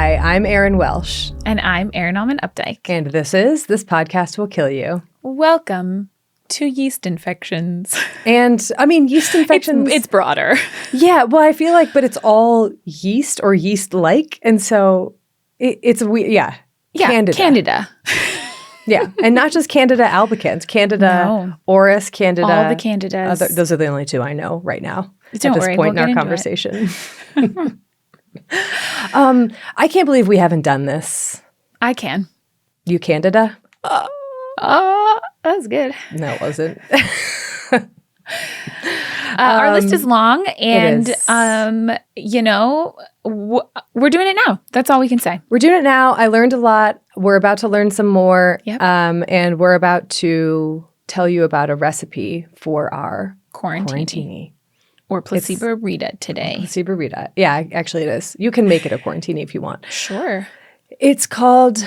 Hi, I'm Erin Welsh. And I'm Erin Allman-Updike. And this podcast will kill you. Welcome to yeast infections. And I mean, yeast infections. It's broader. Yeah, well, I feel like, but it's all yeast or yeast-like. And so it's weird. Yeah. Candida. Yeah. And not just Candida albicans, Candida auris, Candida. All the Candidas. Those are the only two I know right now. Don't at this worry, point we'll in our conversation. I can't believe we haven't done this. I can. You Candida? That was good. No, it wasn't. Our list is long, and we're doing it now. That's all we can say. We're doing it now. I learned a lot. We're about to learn some more. Yep. And we're about to tell you about a recipe for our Quarantini. Or placebo-rita today. Placebo-rita. Yeah, actually it is. You can make it a quarantini if you want. Sure. It's called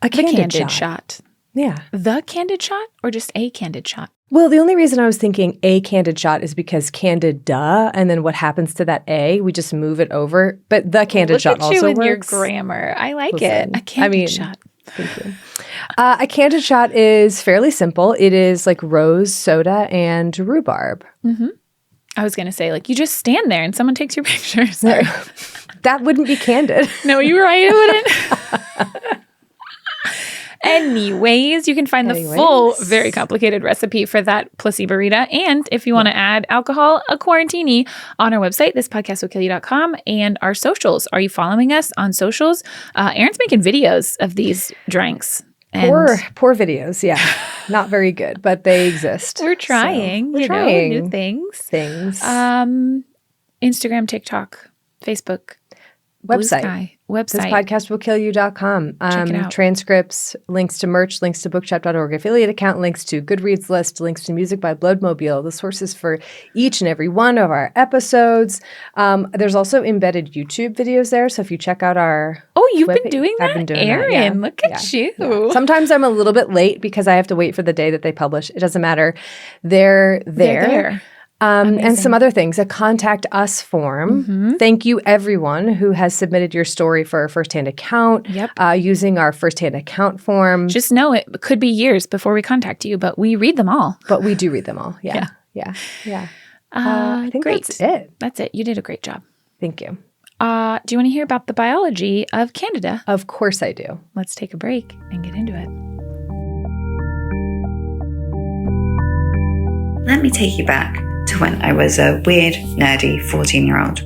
a candid shot. Yeah. The candid shot or just a candid shot? Well, the only reason I was thinking a candid shot is because Candida, and then what happens to that A, we just move it over. But the candid shot also works. Look at you and your grammar. I like it. A candid shot. Thank you. A candid shot is fairly simple. It is like rose, soda, and rhubarb. Mm-hmm. I was going to say, you just stand there and someone takes your picture. Sorry. That wouldn't be candid. No, you were right. It wouldn't. Anyways, you can find the full, very complicated recipe for that placebo-rita. And if you want to add alcohol, a quarantini, on our website, thispodcastwillkillyou.com, and our socials. Are you following us on socials? Erin's making videos of these drinks. Poor videos, yeah. Not very good, but they exist. We're trying. So we're trying new things. Instagram, TikTok, Facebook, website. Thispodcastwillkillyou.com. Check it out. Transcripts, links to merch, links to bookshop.org affiliate account, links to Goodreads list, links to music by Bloodmobile, the sources for each and every one of our episodes. There's also embedded YouTube videos there. So if you check out our you've been doing that? I've been doing Erin, that. Yeah. Look at you. Yeah. Sometimes I'm a little bit late because I have to wait for the day that they publish. It doesn't matter. They're there. And some other things, a contact us form. Mm-hmm. Thank you, everyone who has submitted your story for our firsthand account using our firsthand account form. Just know it could be years before we contact you, but we read them all. But we do read them all. Yeah. I think great. That's it. That's it. You did a great job. Thank you. Do you want to hear about the biology of Candida? Of course I do. Let's take a break and get into it. Let me take you back to when I was a weird, nerdy 14-year-old.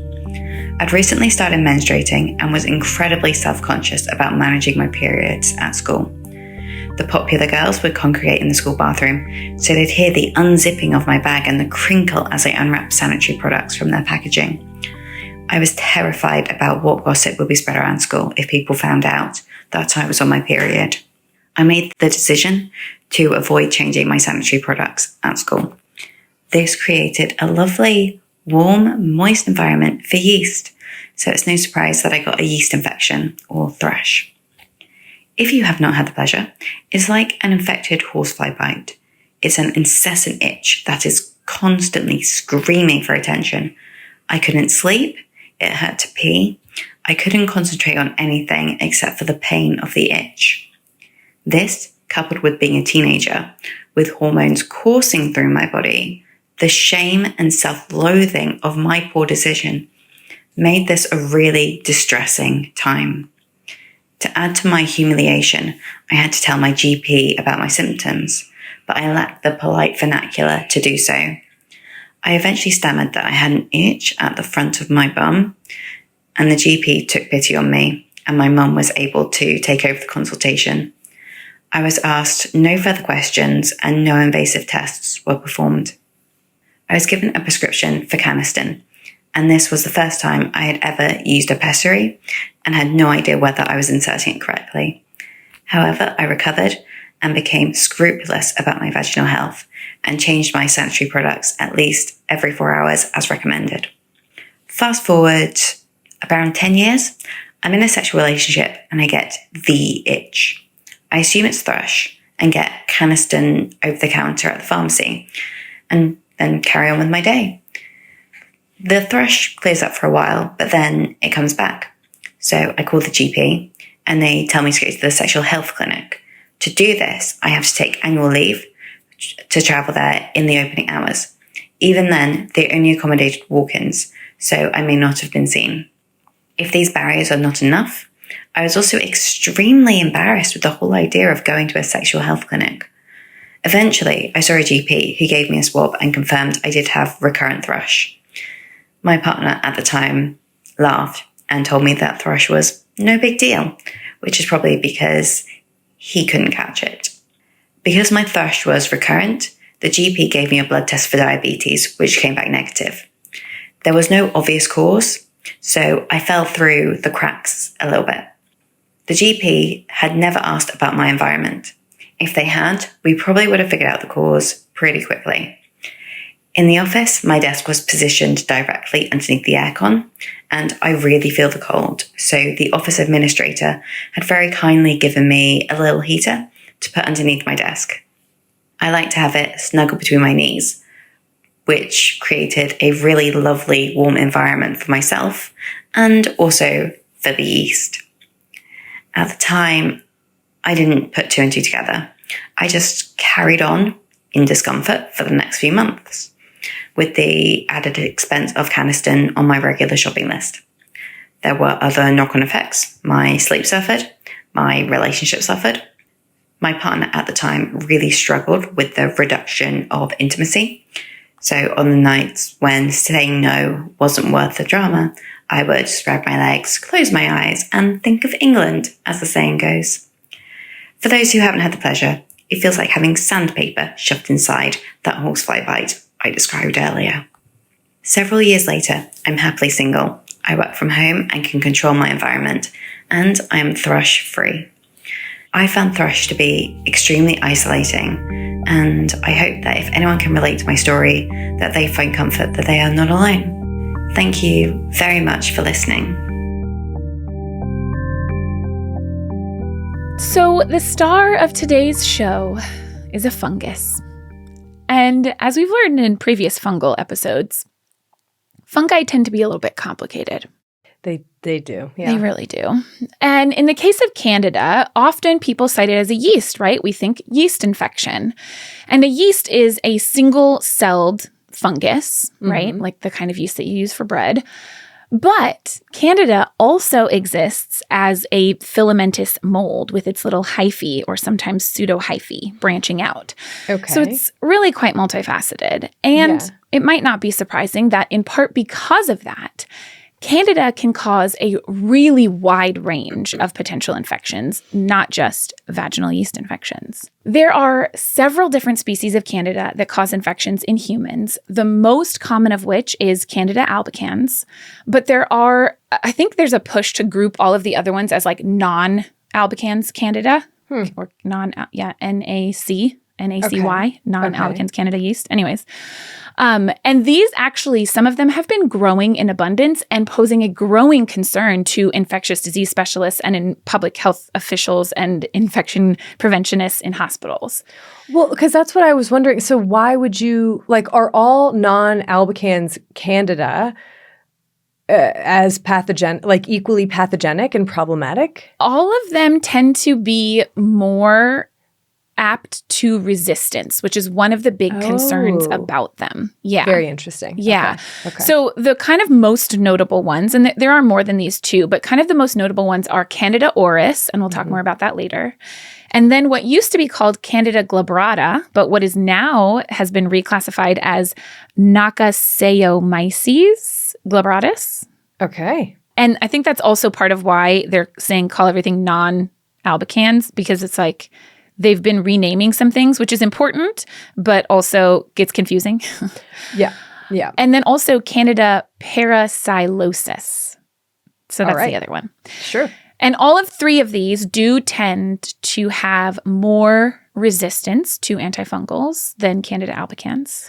I'd recently started menstruating and was incredibly self-conscious about managing my periods at school. The popular girls would congregate in the school bathroom, so they'd hear the unzipping of my bag and the crinkle as I unwrapped sanitary products from their packaging. I was terrified about what gossip would be spread around school if people found out that I was on my period. I made the decision to avoid changing my sanitary products at school. This created a lovely, warm, moist environment for yeast, so it's no surprise that I got a yeast infection, or thrush. If you have not had the pleasure, it's like an infected horsefly bite. It's an incessant itch that is constantly screaming for attention. I couldn't sleep, it hurt to pee, I couldn't concentrate on anything except for the pain of the itch. This, coupled with being a teenager, with hormones coursing through my body, the shame and self-loathing of my poor decision made this a really distressing time. To add to my humiliation, I had to tell my GP about my symptoms, but I lacked the polite vernacular to do so. I eventually stammered that I had an itch at the front of my bum, and the GP took pity on me, and my mum was able to take over the consultation. I was asked no further questions, and no invasive tests were performed. I was given a prescription for Canesten, and this was the first time I had ever used a pessary and had no idea whether I was inserting it correctly. However, I recovered and became scrupulous about my vaginal health and changed my sanitary products at least every 4 hours as recommended. Fast forward around 10 years, I'm in a sexual relationship and I get the itch. I assume it's thrush and get Canesten over the counter at the pharmacy and then carry on with my day. The thrush clears up for a while, but then it comes back. So I call the GP and they tell me to go to the sexual health clinic. To do this, I have to take annual leave to travel there in the opening hours. Even then, they only accommodated walk-ins, so I may not have been seen. If these barriers are not enough, I was also extremely embarrassed with the whole idea of going to a sexual health clinic. Eventually, I saw a GP who gave me a swab and confirmed I did have recurrent thrush. My partner at the time laughed and told me that thrush was no big deal, which is probably because he couldn't catch it. Because my thrush was recurrent, the GP gave me a blood test for diabetes, which came back negative. There was no obvious cause, so I fell through the cracks a little bit. The GP had never asked about my environment. If they had, we probably would have figured out the cause pretty quickly. In the office, my desk was positioned directly underneath the aircon, and I really feel the cold, so the office administrator had very kindly given me a little heater to put underneath my desk. I like to have it snuggled between my knees, which created a really lovely warm environment for myself and also for the yeast. At the time, I didn't put two and two together. I just carried on in discomfort for the next few months, with the added expense of Caniston on my regular shopping list. There were other knock-on effects. My sleep suffered, my relationship suffered. My partner at the time really struggled with the reduction of intimacy. So on the nights when saying no wasn't worth the drama, I would spread my legs, close my eyes, and think of England, as the saying goes. For those who haven't had the pleasure, it feels like having sandpaper shoved inside that horsefly bite I described earlier. Several years later, I'm happily single. I work from home and can control my environment, and I am thrush-free. I found thrush to be extremely isolating, and I hope that if anyone can relate to my story, that they find comfort that they are not alone. Thank you very much for listening. So the star of today's show is a fungus. And as we've learned in previous fungal episodes, fungi tend to be a little bit complicated. They do. Yeah. They really do. And in the case of Candida, often people cite it as a yeast, right? We think yeast infection. And a yeast is a single-celled fungus, right? Like the kind of yeast that you use for bread. But Candida also exists as a filamentous mold with its little hyphae or sometimes pseudohyphae branching out. Okay. So it's really quite multifaceted. And it might not be surprising that in part because of that, Candida can cause a really wide range of potential infections, not just vaginal yeast infections. There are several different species of Candida that cause infections in humans, the most common of which is Candida albicans. But I think there's a push to group all of the other ones as like non-albicans Candida, or NACY, non-albicans Candida yeast. Anyways. And these actually, some of them have been growing in abundance and posing a growing concern to infectious disease specialists and in public health officials and infection preventionists in hospitals. Well, because that's what I was wondering. So why would you, are all non-albicans Candida as equally pathogenic and problematic? All of them tend to be more apt to resistance, which is one of the big concerns about them. Yeah. Very interesting. Yeah. Okay. So the kind of most notable ones, and there are more than these two, but kind of the most notable ones are Candida auris, and we'll talk more about that later. And then what used to be called Candida glabrata, but what is now has been reclassified as Knock-A-Saccharomyces glabratus. Okay. And I think that's also part of why they're saying call everything non-albicans, because it's like they've been renaming some things, which is important, but also gets confusing. Yeah. And then also Candida parapsilosis. So that's the other one. Sure. And all of three of these do tend to have more resistance to antifungals than Candida albicans.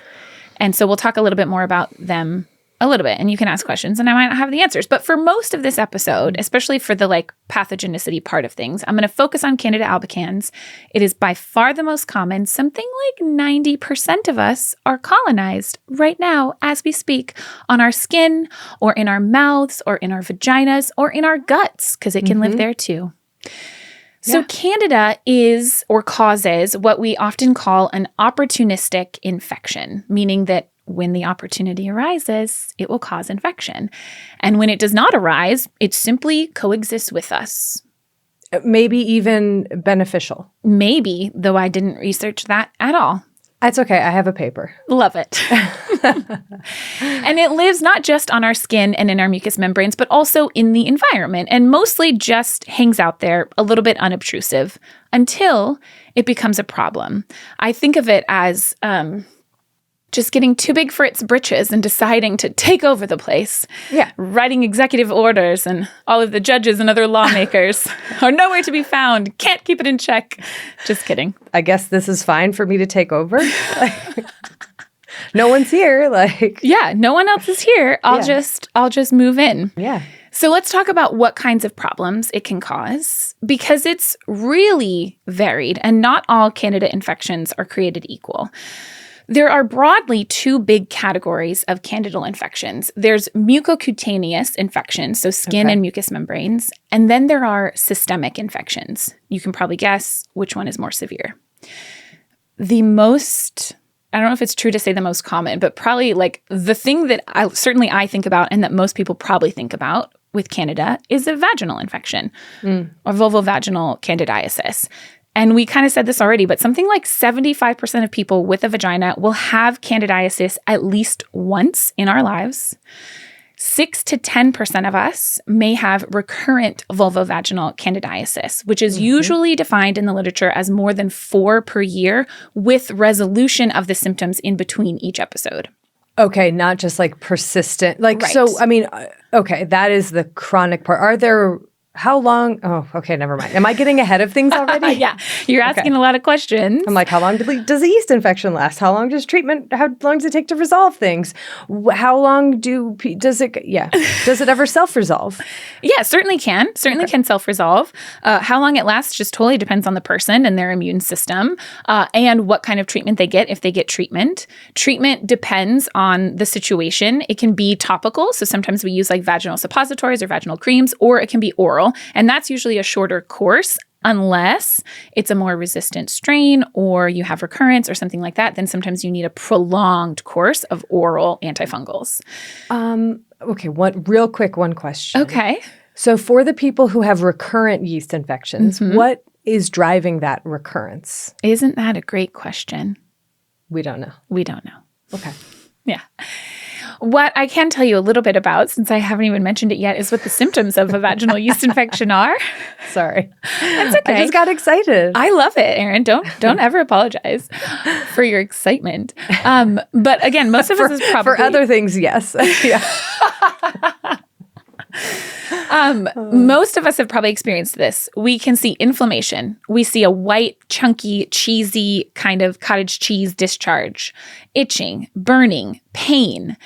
And so we'll talk a little bit more about them a little bit, and you can ask questions and I might not have the answers. But for most of this episode, especially for the like pathogenicity part of things, I'm going to focus on Candida albicans. It is by far the most common. Something like 90% of us are colonized right now as we speak on our skin or in our mouths or in our vaginas or in our guts, because it can live there too. So Candida is or causes what we often call an opportunistic infection, meaning that when the opportunity arises, it will cause infection. And when it does not arise, it simply coexists with us. Maybe even beneficial. Maybe, though I didn't research that at all. That's okay. I have a paper. Love it. And it lives not just on our skin and in our mucous membranes, but also in the environment, and mostly just hangs out there a little bit unobtrusive until it becomes a problem. I think of it as just getting too big for its britches and deciding to take over the place. Yeah. Writing executive orders, and all of the judges and other lawmakers are nowhere to be found. Can't keep it in check. Just kidding. I guess this is fine for me to take over. No one's here. Yeah, no one else is here. I'll just move in. Yeah. So let's talk about what kinds of problems it can cause, because it's really varied and not all Candida infections are created equal. There are broadly two big categories of candidal infections. There's mucocutaneous infections, so skin and mucous membranes, and then there are systemic infections. You can probably guess which one is more severe. The most, I don't know if it's true to say the most common, but probably like the thing that I think about and that most people probably think about with Candida is a vaginal infection or vulvovaginal candidiasis. And we kind of said this already, but something like 75% of people with a vagina will have candidiasis at least once in our lives. 6 to 10% of us may have recurrent vulvovaginal candidiasis, which is usually defined in the literature as more than 4 per year, with resolution of the symptoms in between each episode. Okay, not just like persistent. Right. So, I mean, okay, that is the chronic part. How long? Oh, okay, never mind. Am I getting ahead of things already? Yeah, you're asking a lot of questions. I'm like, how long does a yeast infection last? How long does how long does it take to resolve things? How long does it ever self-resolve? Yeah, certainly can. Certainly can self-resolve. How long it lasts just totally depends on the person and their immune system and what kind of treatment they get if they get treatment. Treatment depends on the situation. It can be topical, so sometimes we use like vaginal suppositories or vaginal creams, or it can be oral. And that's usually a shorter course, unless it's a more resistant strain or you have recurrence or something like that. Then sometimes you need a prolonged course of oral antifungals. Okay, one question. Okay. So for the people who have recurrent yeast infections, what is driving that recurrence? Isn't that a great question? We don't know. We don't know. Okay. Yeah. What I can tell you a little bit about, since I haven't even mentioned it yet, is what the symptoms of a vaginal yeast infection are. Sorry. That's okay. I just got excited. I love it, Erin. Don't ever apologize for your excitement. But again, most of us is probably... For other things, yes. Yeah. Most of us have probably experienced this. We can see inflammation. We see a white, chunky, cheesy kind of cottage cheese discharge, itching, burning, pain.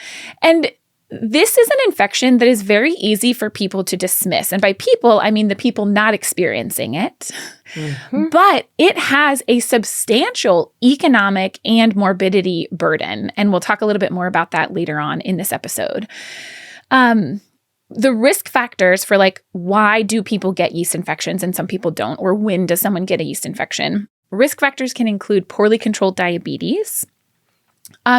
And this is an infection that is very easy for people to dismiss. And by people, I mean the people not experiencing it. But it has a substantial economic and morbidity burden. And we'll talk a little bit more about that later on in this episode. The risk factors for like, why do people get yeast infections and some people don't, or when does someone get a yeast infection? Risk factors can include poorly controlled diabetes.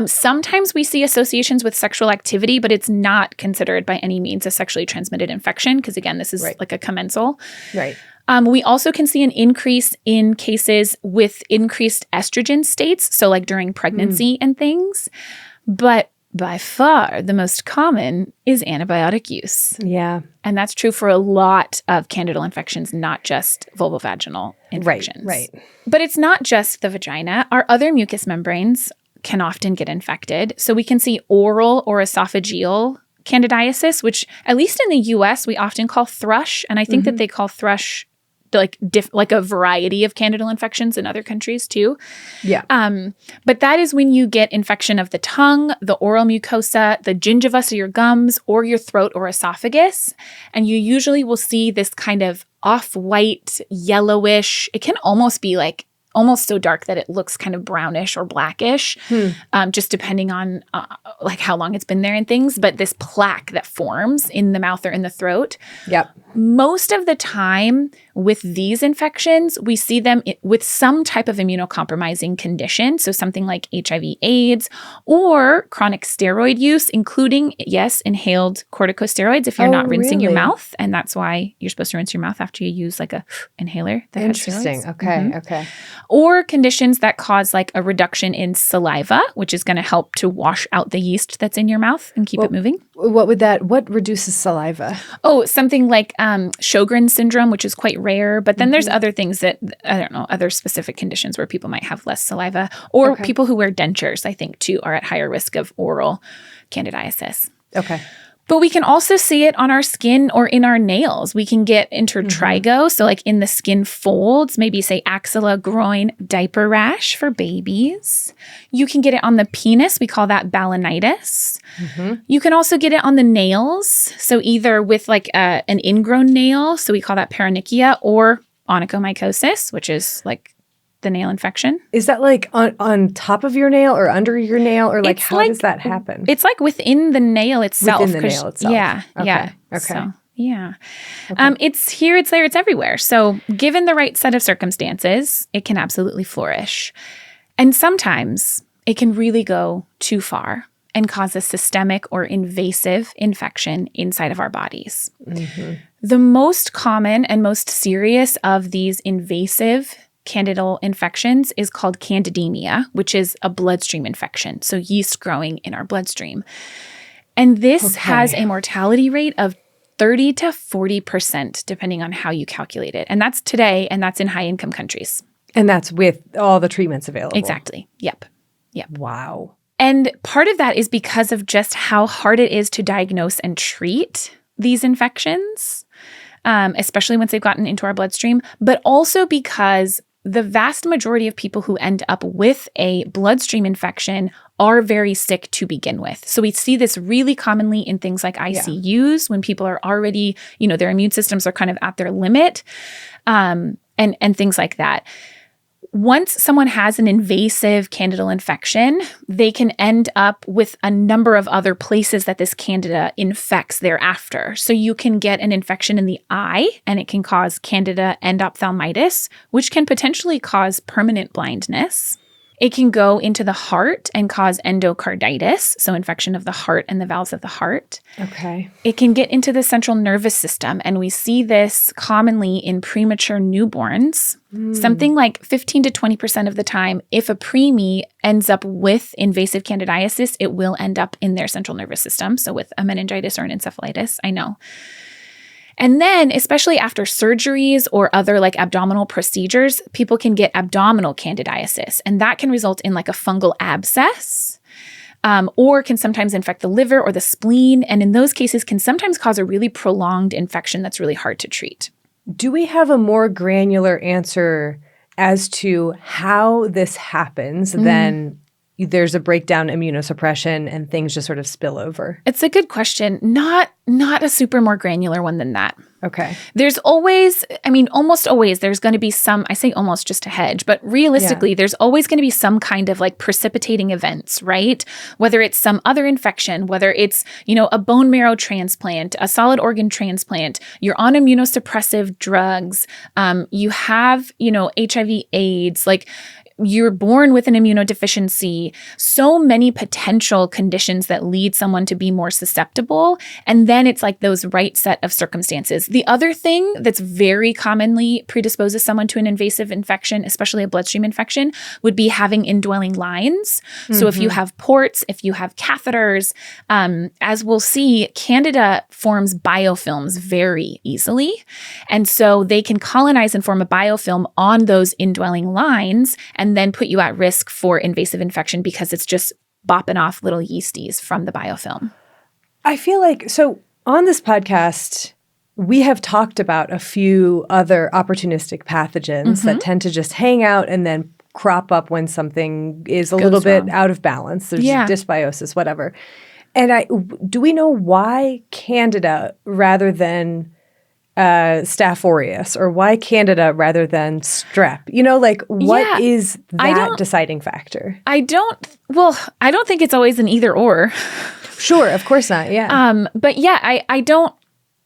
Sometimes we see associations with sexual activity, but it's not considered by any means a sexually transmitted infection because, again, this is like a commensal. Right. We also can see an increase in cases with increased estrogen states, so like during pregnancy and things. But by far, the most common is antibiotic use. Yeah. And that's true for a lot of candidal infections, not just vulvovaginal infections. Right. But it's not just the vagina. Our other mucous membranes can often get infected. So we can see oral or esophageal candidiasis, which at least in the US, we often call thrush. And I think that they call thrush like a variety of candidal infections in other countries too. Yeah. But that is when you get infection of the tongue, the oral mucosa, the gingiva, so your gums, or your throat or esophagus. And you usually will see this kind of off-white, yellowish, it can almost be like almost so dark that it looks kind of brownish or blackish, just depending on like how long it's been there and things. But this plaque that forms in the mouth or in the throat. Yep. Most of the time with these infections, we see them with some type of immunocompromising condition. So something like HIV/AIDS or chronic steroid use, including, yes, inhaled corticosteroids if you're not rinsing your mouth. And that's why you're supposed to rinse your mouth after you use like a inhaler that has steroids. Interesting. Okay. Okay. Or conditions that cause like a reduction in saliva, which is going to help to wash out the yeast that's in your mouth and keep it moving. What reduces saliva? Oh, something like Sjogren's syndrome, which is quite rare. But then there's other things that, I don't know, other specific conditions where people might have less saliva. Or people who wear dentures, I think, too, are at higher risk of oral candidiasis. Okay. But we can also see it on our skin or in our nails. We can get intertrigo, so like in the skin folds, maybe say axilla, groin, diaper rash for babies. You can get it on the penis. We call that balanitis. You can also get it on the nails. So either with like an ingrown nail, so we call that paronychia, or onychomycosis, which is like the nail infection. Is that like on top of your nail or under your nail, or like how does that happen? It's like within the nail itself. Within the nail itself. Yeah. Okay. Yeah. Okay. So, yeah. It's here, it's there, it's everywhere. So given the right set of circumstances, it can absolutely flourish. And sometimes it can really go too far and cause a systemic or invasive infection inside of our bodies. The most common and most serious of these invasive candidal infections is called candidemia, which is a bloodstream infection. So yeast growing in our bloodstream. And this has a mortality rate of 30 to 40%, depending on how you calculate it. And that's today, and that's in high-income countries. And that's with all the treatments available. Exactly. Yep. Wow. And part of that is because of just how hard it is to diagnose and treat these infections, especially once they've gotten into our bloodstream, but also because the vast majority of people who end up with a bloodstream infection are very sick to begin with. So we see this really commonly in things like ICUs when people are already, their immune systems are kind of at their limit, and things like that. Once someone has an invasive candidal infection, they can end up with a number of other places that this candida infects thereafter. So you can get an infection in the eye, and it can cause candida endophthalmitis, which can potentially cause permanent blindness. It can go into the heart and cause endocarditis, so infection of the heart and the valves of the heart. Okay. It can get into the central nervous system, and we see this commonly in premature newborns. Something like 15 to 20% of the time, if a preemie ends up with invasive candidiasis, it will end up in their central nervous system, so with a meningitis or an encephalitis, I know. And then, especially after surgeries or other like abdominal procedures, people can get abdominal candidiasis. And that can result in like a fungal abscess, or can sometimes infect the liver or the spleen. And in those cases can sometimes cause a really prolonged infection that's really hard to treat. Do we have a more granular answer as to how this happens than there's a breakdown immunosuppression and things just sort of spill over? It's a good question. Not a super more granular one than that. Okay. There's always, almost always, there's going to be some, I say almost just to hedge, but realistically, there's always going to be some kind of like precipitating events, right? Whether it's some other infection, whether it's, a bone marrow transplant, a solid organ transplant, you're on immunosuppressive drugs, you have, HIV/AIDS, like you're born with an immunodeficiency, so many potential conditions that lead someone to be more susceptible. And then it's like those right set of circumstances. The other thing that's very commonly predisposes someone to an invasive infection, especially a bloodstream infection, would be having indwelling lines. So if you have ports, if you have catheters, as we'll see, Candida forms biofilms very easily. And so they can colonize and form a biofilm on those indwelling lines and then put you at risk for invasive infection because it's just bopping off little yeasties from the biofilm. I feel like, so on this podcast, we have talked about a few other opportunistic pathogens that tend to just hang out and then crop up when something is a little bit out of balance. There's dysbiosis, whatever. And do we know why Candida rather than Staph aureus, or why Candida rather than strep? What is that deciding factor? I don't think it's always an either or. Sure, of course not. Yeah. But yeah,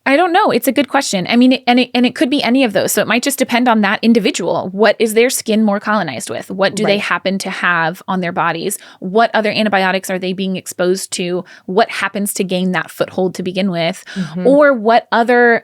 I don't know. It's a good question. I mean, and it could be any of those. So it might just depend on that individual. What is their skin more colonized with? What do they happen to have on their bodies? What other antibiotics are they being exposed to? What happens to gain that foothold to begin with? Or what other,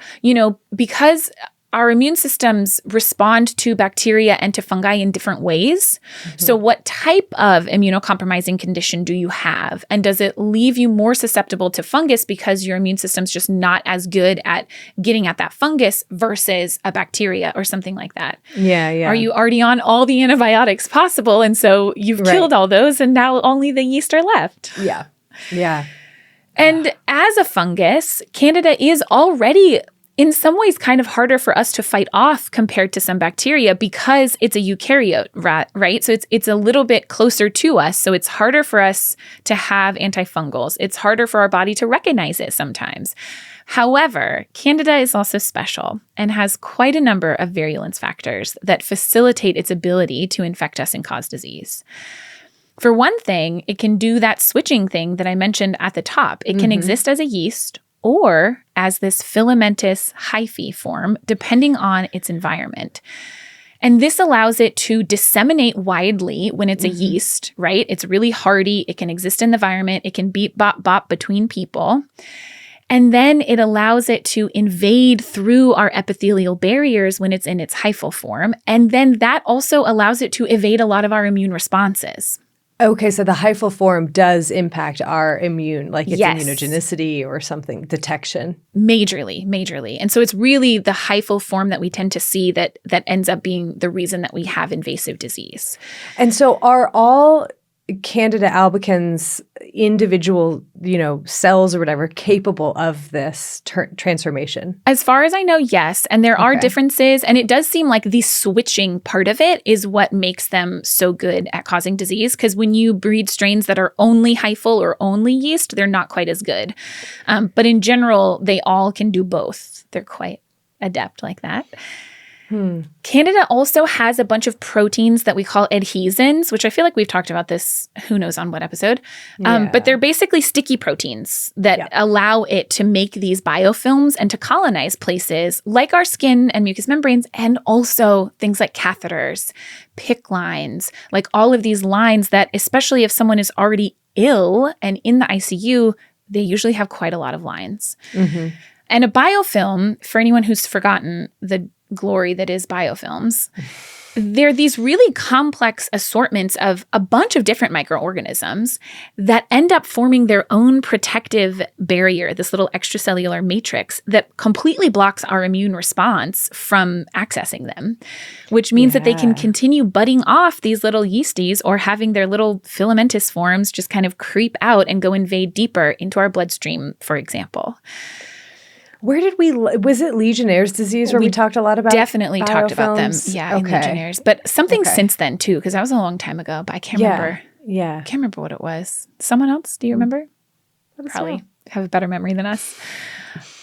because our immune systems respond to bacteria and to fungi in different ways. So what type of immunocompromising condition do you have? And does it leave you more susceptible to fungus because your immune system's just not as good at getting at that fungus versus a bacteria or something like that? Yeah, yeah. Are you already on all the antibiotics possible? And so you've killed all those and now only the yeast are left. Yeah, yeah. And as a fungus, Candida is already in some ways kind of harder for us to fight off compared to some bacteria because it's a eukaryote, right? So it's a little bit closer to us. So it's harder for us to have antifungals. It's harder for our body to recognize it sometimes. However, Candida is also special and has quite a number of virulence factors that facilitate its ability to infect us and cause disease. For one thing, it can do that switching thing that I mentioned at the top. It can exist as a yeast or as this filamentous hyphae form, depending on its environment. And this allows it to disseminate widely when it's a yeast, right? It's really hardy. It can exist in the environment. It can beep, bop, bop between people. And then it allows it to invade through our epithelial barriers when it's in its hyphal form. And then that also allows it to evade a lot of our immune responses. Okay, so the hyphal form does impact our immune, like its immunogenicity or something, detection. Majorly. And so it's really the hyphal form that we tend to see that ends up being the reason that we have invasive disease. And so are all Candida albicans individual, cells or whatever, capable of this transformation? As far as I know, yes. And there are differences. And it does seem like the switching part of it is what makes them so good at causing disease. Because when you breed strains that are only hyphal or only yeast, they're not quite as good. But in general, they all can do both. They're quite adept like that. Candida also has a bunch of proteins that we call adhesins, which I feel like we've talked about this, who knows on what episode. But they're basically sticky proteins that allow it to make these biofilms and to colonize places like our skin and mucous membranes, and also things like catheters, PICC lines, like all of these lines that, especially if someone is already ill and in the ICU, they usually have quite a lot of lines. And a biofilm, for anyone who's forgotten the glory that is biofilms, they're these really complex assortments of a bunch of different microorganisms that end up forming their own protective barrier, this little extracellular matrix that completely blocks our immune response from accessing them, which means that they can continue budding off these little yeasties or having their little filamentous forms just kind of creep out and go invade deeper into our bloodstream, for example. Where did was it Legionnaire's disease where we talked a lot about definitely biofilms? Talked about them. Yeah, in Legionnaire's. But something since then too, because that was a long time ago, but I can't remember. Yeah. Can't remember what it was. Someone else? Do you remember? Probably have a better memory than us.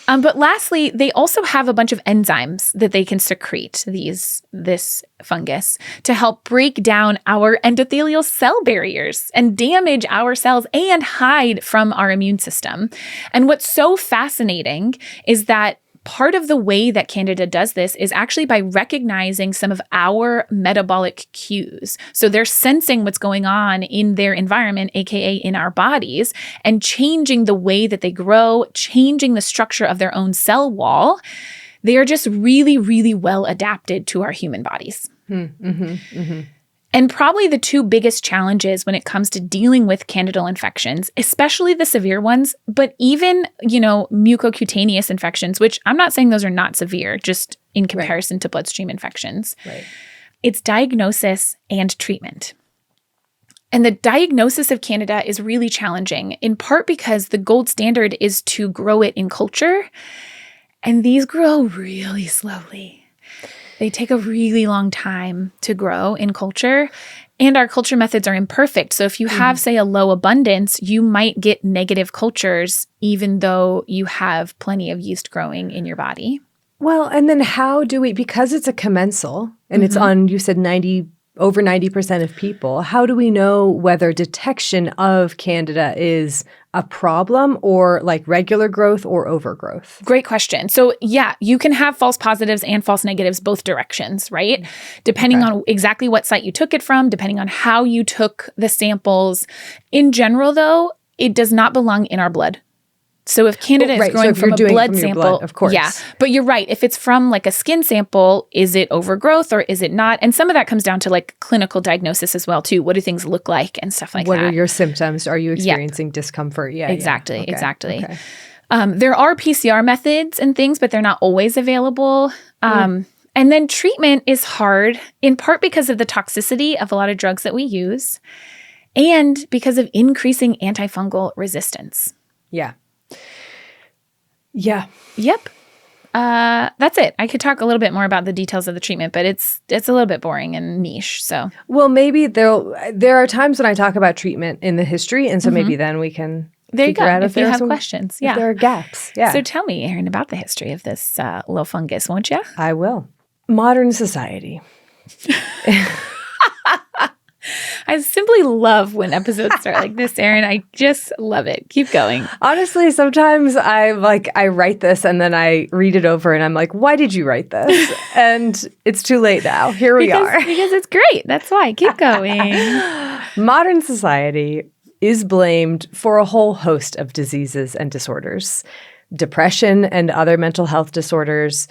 But lastly, they also have a bunch of enzymes that they can secrete, this fungus, to help break down our endothelial cell barriers and damage our cells and hide from our immune system. And what's so fascinating is that part of the way that Candida does this is actually by recognizing some of our metabolic cues. So they're sensing what's going on in their environment, aka in our bodies, and changing the way that they grow, changing the structure of their own cell wall. They are just really, really well adapted to our human bodies. And probably the two biggest challenges when it comes to dealing with candidal infections, especially the severe ones, but even, mucocutaneous infections, which I'm not saying those are not severe, just in comparison to bloodstream infections. It's diagnosis and treatment. And the diagnosis of Candida is really challenging, in part because the gold standard is to grow it in culture. And these grow really slowly. They take a really long time to grow in culture. And our culture methods are imperfect. So if you have, say, a low abundance, you might get negative cultures even though you have plenty of yeast growing in your body. Well, and then how do we, because it's a commensal and it's on, you said over 90% of people, how do we know whether detection of Candida is a problem or like regular growth or overgrowth? Great question. So yeah, you can have false positives and false negatives both directions, right? Depending on exactly what site you took it from, depending on how you took the samples. In general, though, it does not belong in our blood. So if Candida is growing from a blood sample, of course. Yeah. But you're right. If it's from like a skin sample, is it overgrowth or is it not? And some of that comes down to like clinical diagnosis as well, too. What do things look like and stuff like that? What are your symptoms? Are you experiencing discomfort? Yeah. Exactly. Okay. Exactly. Okay. There are PCR methods and things, but they're not always available. And then treatment is hard, in part because of the toxicity of a lot of drugs that we use and because of increasing antifungal resistance. Yeah. Yeah. Yep. That's it. I could talk a little bit more about the details of the treatment, but it's a little bit boring and niche. So, well, maybe there are times when I talk about treatment in the history, and so maybe then we can figure out if you have questions. If there are gaps. Yeah. So tell me, Erin, about the history of this low fungus, won't you? I will. Modern society. I simply love when episodes start like this, Erin. I just love it. Keep going. Honestly, sometimes I write this and then I read it over and I'm like, why did you write this? And it's too late now. Here we are. Because it's great. That's why. Keep going. Modern society is blamed for a whole host of diseases and disorders. Depression and other mental health disorders,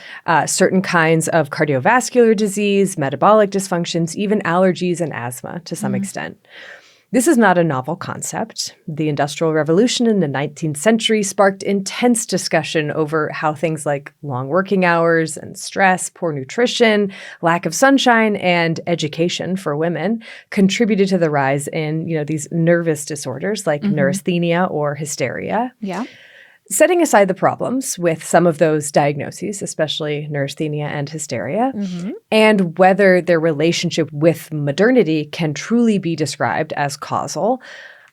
certain kinds of cardiovascular disease, metabolic dysfunctions, even allergies and asthma to some extent. This is not a novel concept. The Industrial Revolution in the 19th century sparked intense discussion over how things like long working hours and stress, poor nutrition, lack of sunshine, and education for women contributed to the rise in, these nervous disorders like neurasthenia or hysteria. Yeah. Setting aside the problems with some of those diagnoses, especially neurasthenia and hysteria, and whether their relationship with modernity can truly be described as causal,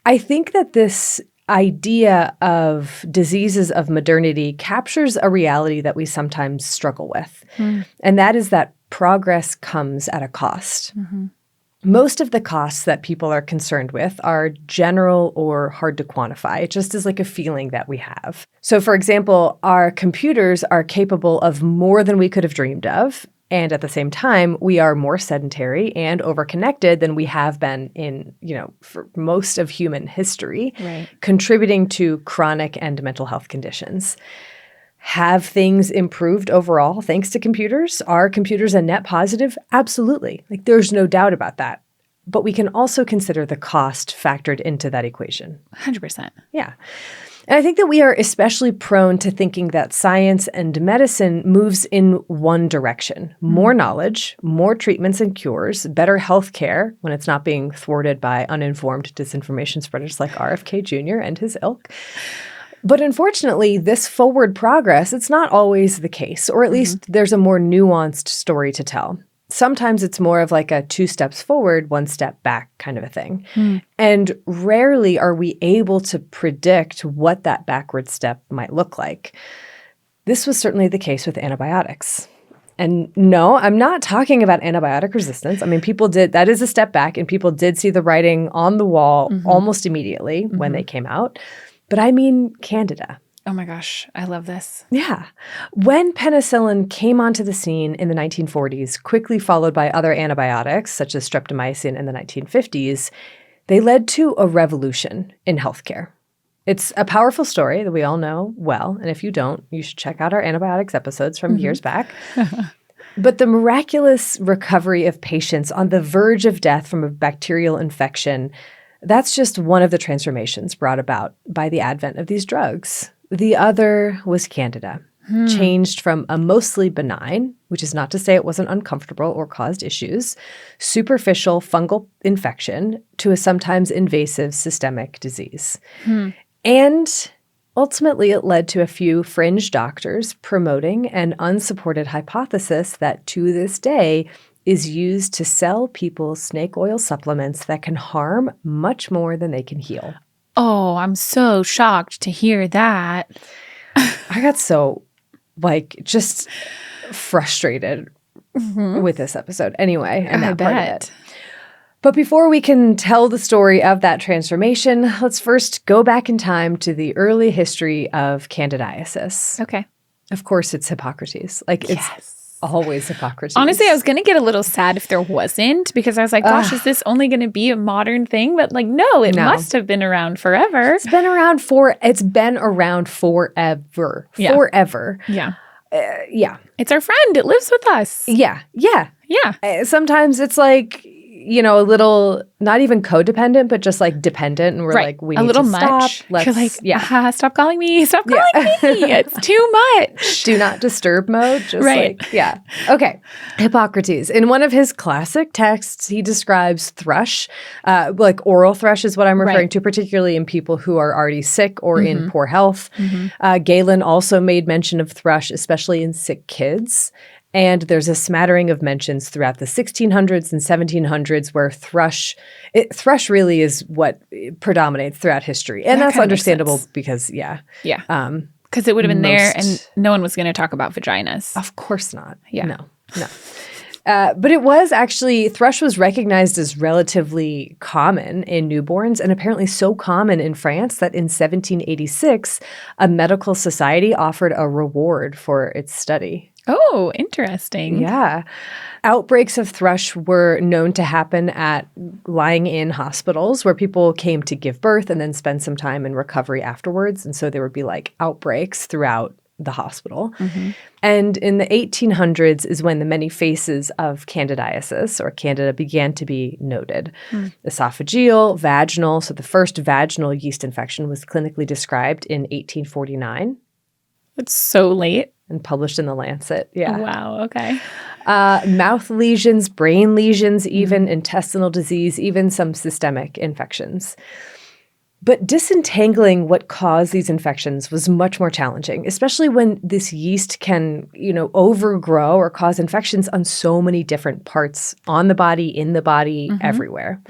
I think that this idea of diseases of modernity captures a reality that we sometimes struggle with, and that is that progress comes at a cost. Most of the costs that people are concerned with are general or hard to quantify. It just is like a feeling that we have. So, for example, our computers are capable of more than we could have dreamed of. And at the same time, we are more sedentary and overconnected than we have been in, for most of human history, contributing to chronic and mental health conditions. Have things improved overall thanks to computers? Are computers a net positive? Absolutely. There's no doubt about that. But we can also consider the cost factored into that equation. 100%. Yeah. And I think that we are especially prone to thinking that science and medicine moves in one direction. More knowledge, more treatments and cures, better health care when it's not being thwarted by uninformed disinformation spreaders like RFK Jr. and his ilk. But unfortunately, this forward progress, it's not always the case, or at least there's a more nuanced story to tell. Sometimes it's more of like a 2 steps forward, 1 step back kind of a thing. And rarely are we able to predict what that backward step might look like. This was certainly the case with antibiotics. And no, I'm not talking about antibiotic resistance. I mean, that is a step back, and people did see the writing on the wall almost immediately when they came out. But I mean Candida. Oh my gosh, I love this. Yeah. When penicillin came onto the scene in the 1940s, quickly followed by other antibiotics, such as streptomycin in the 1950s, they led to a revolution in healthcare. It's a powerful story that we all know well, and if you don't, you should check out our antibiotics episodes from years back. But the miraculous recovery of patients on the verge of death from a bacterial infection, that's just one of the transformations brought about by the advent of these drugs. The other was Candida, changed from a mostly benign, which is not to say it wasn't uncomfortable or caused issues, superficial fungal infection to a sometimes invasive systemic disease. And Ultimately, it led to a few fringe doctors promoting an unsupported hypothesis that to this day is used to sell people snake oil supplements that can harm much more than they can heal. Oh, I'm so shocked to hear that. I got so, just frustrated with this episode anyway, and that part of it. But before we can tell the story of that transformation, let's first go back in time to the early history of candidiasis. Okay. Of course, it's Hippocrates. It's always Hippocrates. Honestly, I was going to get a little sad if there wasn't, because I was like, gosh, is this only going to be a modern thing? But no, it must have been around forever. It's been around forever. Yeah. Forever. Yeah. Yeah. It's our friend. It lives with us. Yeah. Yeah. Yeah. Sometimes it's a little, not even codependent, but just dependent. And we're we need to stop. Let's, stop calling me. Stop calling me. It's too much. Do not disturb mode. Just Okay. Hippocrates. In one of his classic texts, he describes thrush, oral thrush is what I'm referring to, particularly in people who are already sick or in poor health. Galen also made mention of thrush, especially in sick kids. And there's a smattering of mentions throughout the 1600s and 1700s where thrush really is what predominates throughout history. And that's understandable because, because it would have been there and no one was going to talk about vaginas. Of course not. Yeah. No. But it was actually, thrush was recognized as relatively common in newborns and apparently so common in France that in 1786, a medical society offered a reward for its study. Oh, interesting. Yeah. Outbreaks of thrush were known to happen at lying-in hospitals where people came to give birth and then spend some time in recovery afterwards. And so there would be outbreaks throughout the hospital. And in the 1800s is when the many phases of candidiasis or Candida began to be noted. Esophageal, vaginal. So the first vaginal yeast infection was clinically described in 1849. It's so late. And published in The Lancet. Yeah. Wow. Okay. Mouth lesions, brain lesions, even intestinal disease, even some systemic infections. But disentangling what caused these infections was much more challenging, especially when this yeast can, overgrow or cause infections on so many different parts on the body, in the body, everywhere.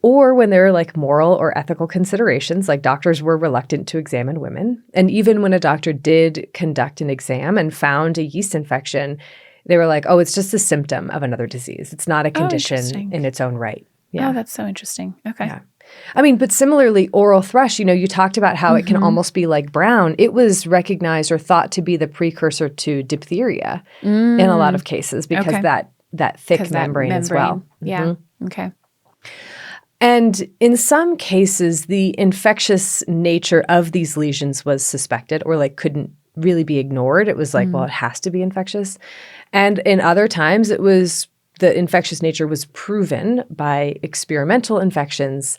Or when there are moral or ethical considerations, doctors were reluctant to examine women. And even when a doctor did conduct an exam and found a yeast infection, they were like, oh, it's just a symptom of another disease. It's not a condition in its own right. Yeah. Oh, that's so interesting. Okay. Yeah. I mean, but similarly, oral thrush, you talked about how it can almost be like brown. It was recognized or thought to be the precursor to diphtheria in a lot of cases because that thick membrane as well. Yeah. Okay. And in some cases, the infectious nature of these lesions was suspected or couldn't really be ignored. It was well, it has to be infectious. And in other times, it was the infectious nature was proven by experimental infections,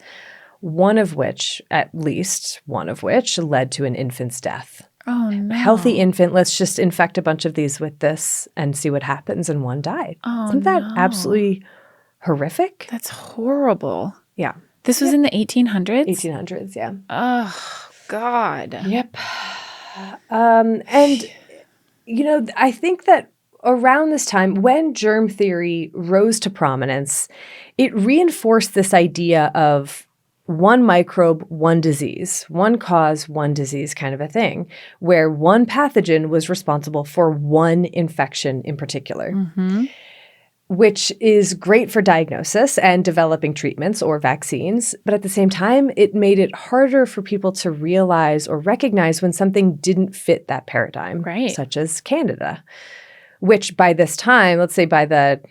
at least one of which led to an infant's death. Oh, no. Healthy infant, let's just infect a bunch of these with this and see what happens. And one died. Oh, Isn't that absolutely horrific? That's horrible. Yeah. This was in the 1800s? 1800s, yeah. Oh, God. Yep. And, I think that around this time, when germ theory rose to prominence, it reinforced this idea of one microbe, one disease, one cause, one disease kind of a thing, where one pathogen was responsible for one infection in particular. Which is great for diagnosis and developing treatments or vaccines. But at the same time, it made it harder for people to realize or recognize when something didn't fit that paradigm, such as Candida, which by this time, let's say by the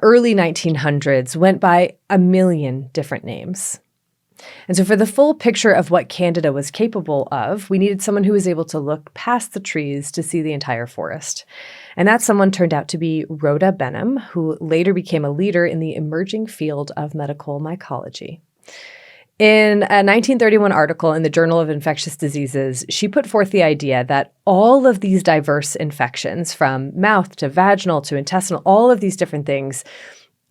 early 1900s, went by a million different names. And so for the full picture of what Candida was capable of, we needed someone who was able to look past the trees to see the entire forest. And that someone turned out to be Rhoda Benham, who later became a leader in the emerging field of medical mycology. In a 1931 article in the Journal of Infectious Diseases, she put forth the idea that all of these diverse infections, from mouth to vaginal to intestinal, all of these different things,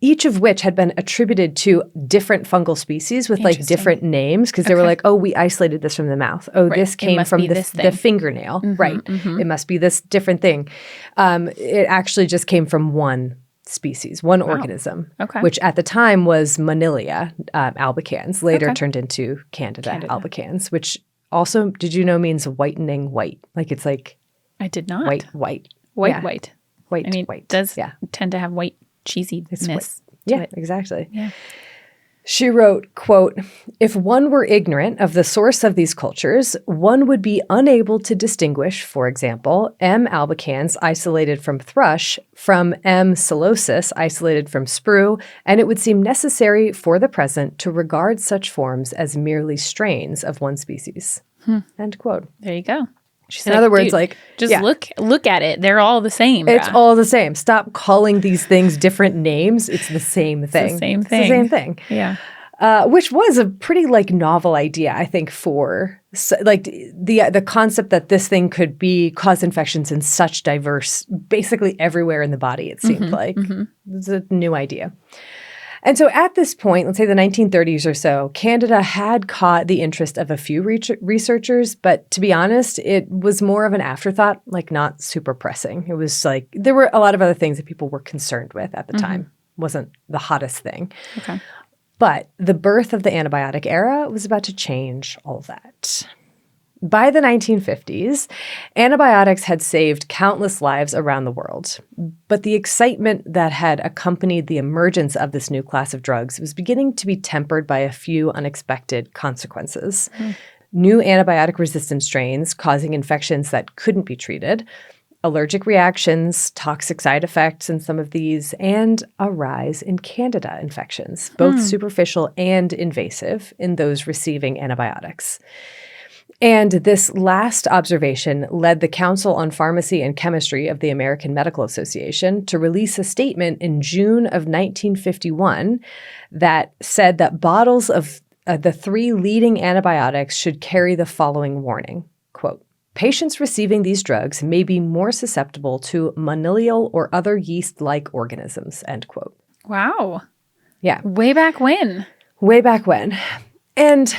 each of which had been attributed to different fungal species with like different names because they were like, oh, we isolated this from the mouth. Oh, this came from the fingernail. Right. It must be this different thing. It actually just came from one species, one organism, which at the time was Manila albicans, later turned into Candida albicans, which also, did you know, means whitening white? Like it's like I did not. White. White. I mean, it does tend to have white cheesiness. Yeah, exactly. Yeah. She wrote, quote, if one were ignorant of the source of these cultures, one would be unable to distinguish, for example, M. albicans isolated from thrush from M. psilocys isolated from sprue, and it would seem necessary for the present to regard such forms as merely strains of one species. End quote. There you go. She's in other words, like just look at it. They're all the same. It's all the same. Stop calling these things different names. It's the same thing. It's the same thing. It's the same thing. Yeah. Which was a pretty like novel idea, I think, for like the concept that this thing could cause infections in such diverse, basically everywhere in the body. It seemed like it's a new idea. And so at this point, let's say the 1930s or so, Candida had caught the interest of a few researchers, but to be honest, it was more of an afterthought, like not super pressing. It was like there were a lot of other things that people were concerned with at the time. Wasn't the hottest thing. Okay. But the birth of the antibiotic era was about to change all that. By the 1950s, antibiotics had saved countless lives around the world. But the excitement that had accompanied the emergence of this new class of drugs was beginning to be tempered by a few unexpected consequences. New antibiotic-resistant strains causing infections that couldn't be treated, allergic reactions, toxic side effects in some of these, and a rise in Candida infections, both superficial and invasive in those receiving antibiotics. And this last observation led the Council on Pharmacy and Chemistry of the American Medical Association to release a statement in June of 1951 that said that bottles of the three leading antibiotics should carry the following warning, quote, patients receiving these drugs may be more susceptible to manilial or other yeast-like organisms, end quote. Wow. Yeah. Way back when. Way back when. And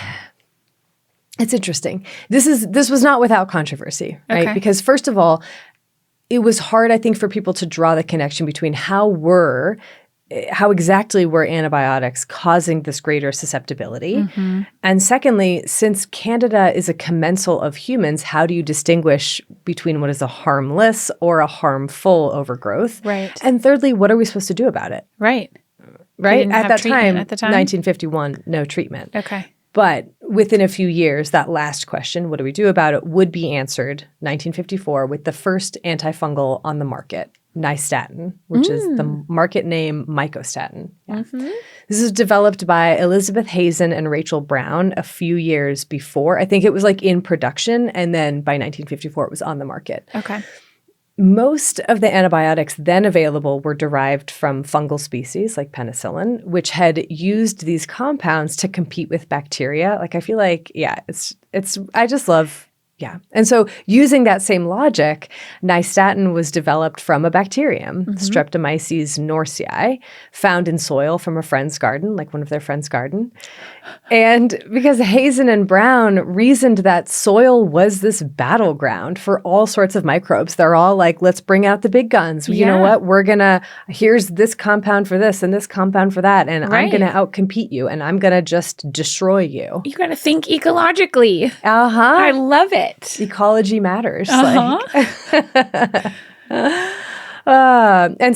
it's interesting. This was not without controversy, right? Because first of all, it was hard, I think, for people to draw the connection between how exactly were antibiotics causing this greater susceptibility? And secondly, since Candida is a commensal of humans, how do you distinguish between what is a harmless or a harmful overgrowth? Right. And thirdly, what are we supposed to do about it? Right. At that time, 1951, no treatment. Okay. But within a few years, that last question, what do we do about it, would be answered 1954 with the first antifungal on the market, nystatin, which is the market name mycostatin. Yeah. This was developed by Elizabeth Hazen and Rachel Brown a few years before. I think it was like in production, and then by 1954 it was on the market. Okay. Most of the antibiotics then available were derived from fungal species like penicillin, which had used these compounds to compete with bacteria. Like I feel like, I just love. Yeah. And so using that same logic, nystatin was developed from a bacterium, Streptomyces norsii, found in soil from a friend's garden, like one of their friends' garden. And because Hazen and Brown reasoned that soil was this battleground for all sorts of microbes. They're all like, let's bring out the big guns. You know what? Here's this compound for this and this compound for that. And I'm going to outcompete you and I'm going to just destroy you. You got to think ecologically. I love it. Ecology matters. And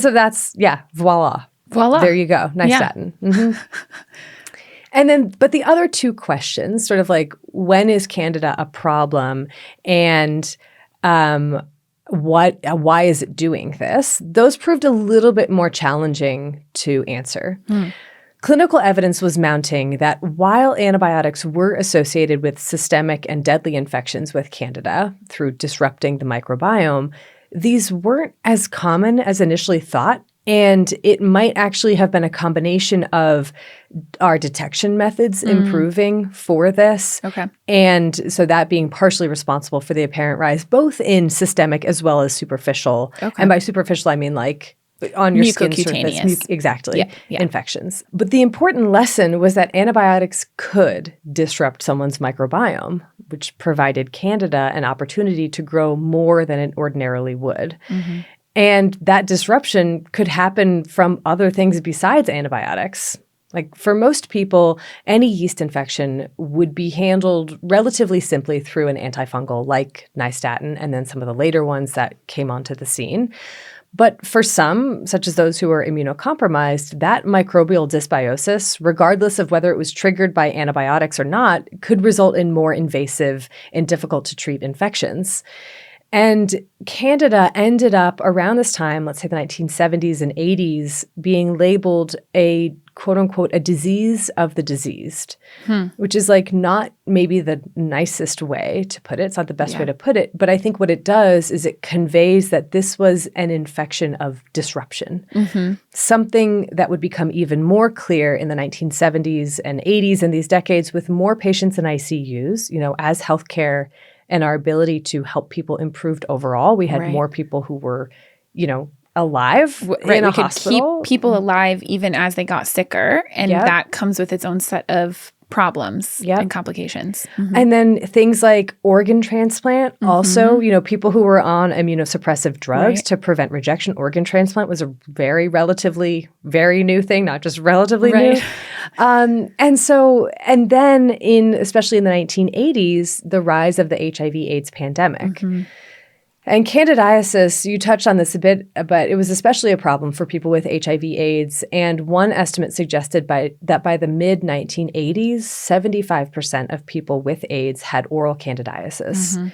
so that's, voila. There you go. Nystatin. And then, but the other two questions, sort of like, when is Candida a problem and why is it doing this? Those proved a little bit more challenging to answer. Clinical evidence was mounting that while antibiotics were associated with systemic and deadly infections with Candida through disrupting the microbiome, these weren't as common as initially thought, and it might actually have been a combination of our detection methods improving for this. Okay. And so that being partially responsible for the apparent rise, both in systemic as well as superficial. Okay. And by superficial, I mean like on your skin surface. Mucocutaneous. Exactly. Infections. But the important lesson was that antibiotics could disrupt someone's microbiome, which provided Candida an opportunity to grow more than it ordinarily would. Mm-hmm. And that disruption could happen from other things besides antibiotics. Like for most people, any yeast infection would be handled relatively simply through an antifungal like nystatin and then some of the later ones that came onto the scene. But for some, such as those who are immunocompromised, that microbial dysbiosis, regardless of whether it was triggered by antibiotics or not, could result in more invasive and difficult to treat infections. And Candida ended up around this time, let's say the 1970s and 80s, being labeled a quote unquote a disease of the diseased, which is like not maybe the nicest way to put it. It's not the best way to put it. But I think what it does is it conveys that this was an infection of disruption, something that would become even more clear in the 1970s and 80s and these decades with more patients in ICUs, as healthcare and our ability to help people improved overall. We had more people who were, alive in a hospital. Keep people alive even as they got sicker. And that comes with its own set of problems and complications. Mm-hmm. And then things like organ transplant also, people who were on immunosuppressive drugs to prevent rejection. Organ transplant was a very new thing, not just relatively new. And then especially in the 1980s, the rise of the HIV/AIDS pandemic. Mm-hmm. And candidiasis, you touched on this a bit, but it was especially a problem for people with HIV/AIDS. And one estimate suggested that by the mid-1980s, 75% of people with AIDS had oral candidiasis. Mm-hmm.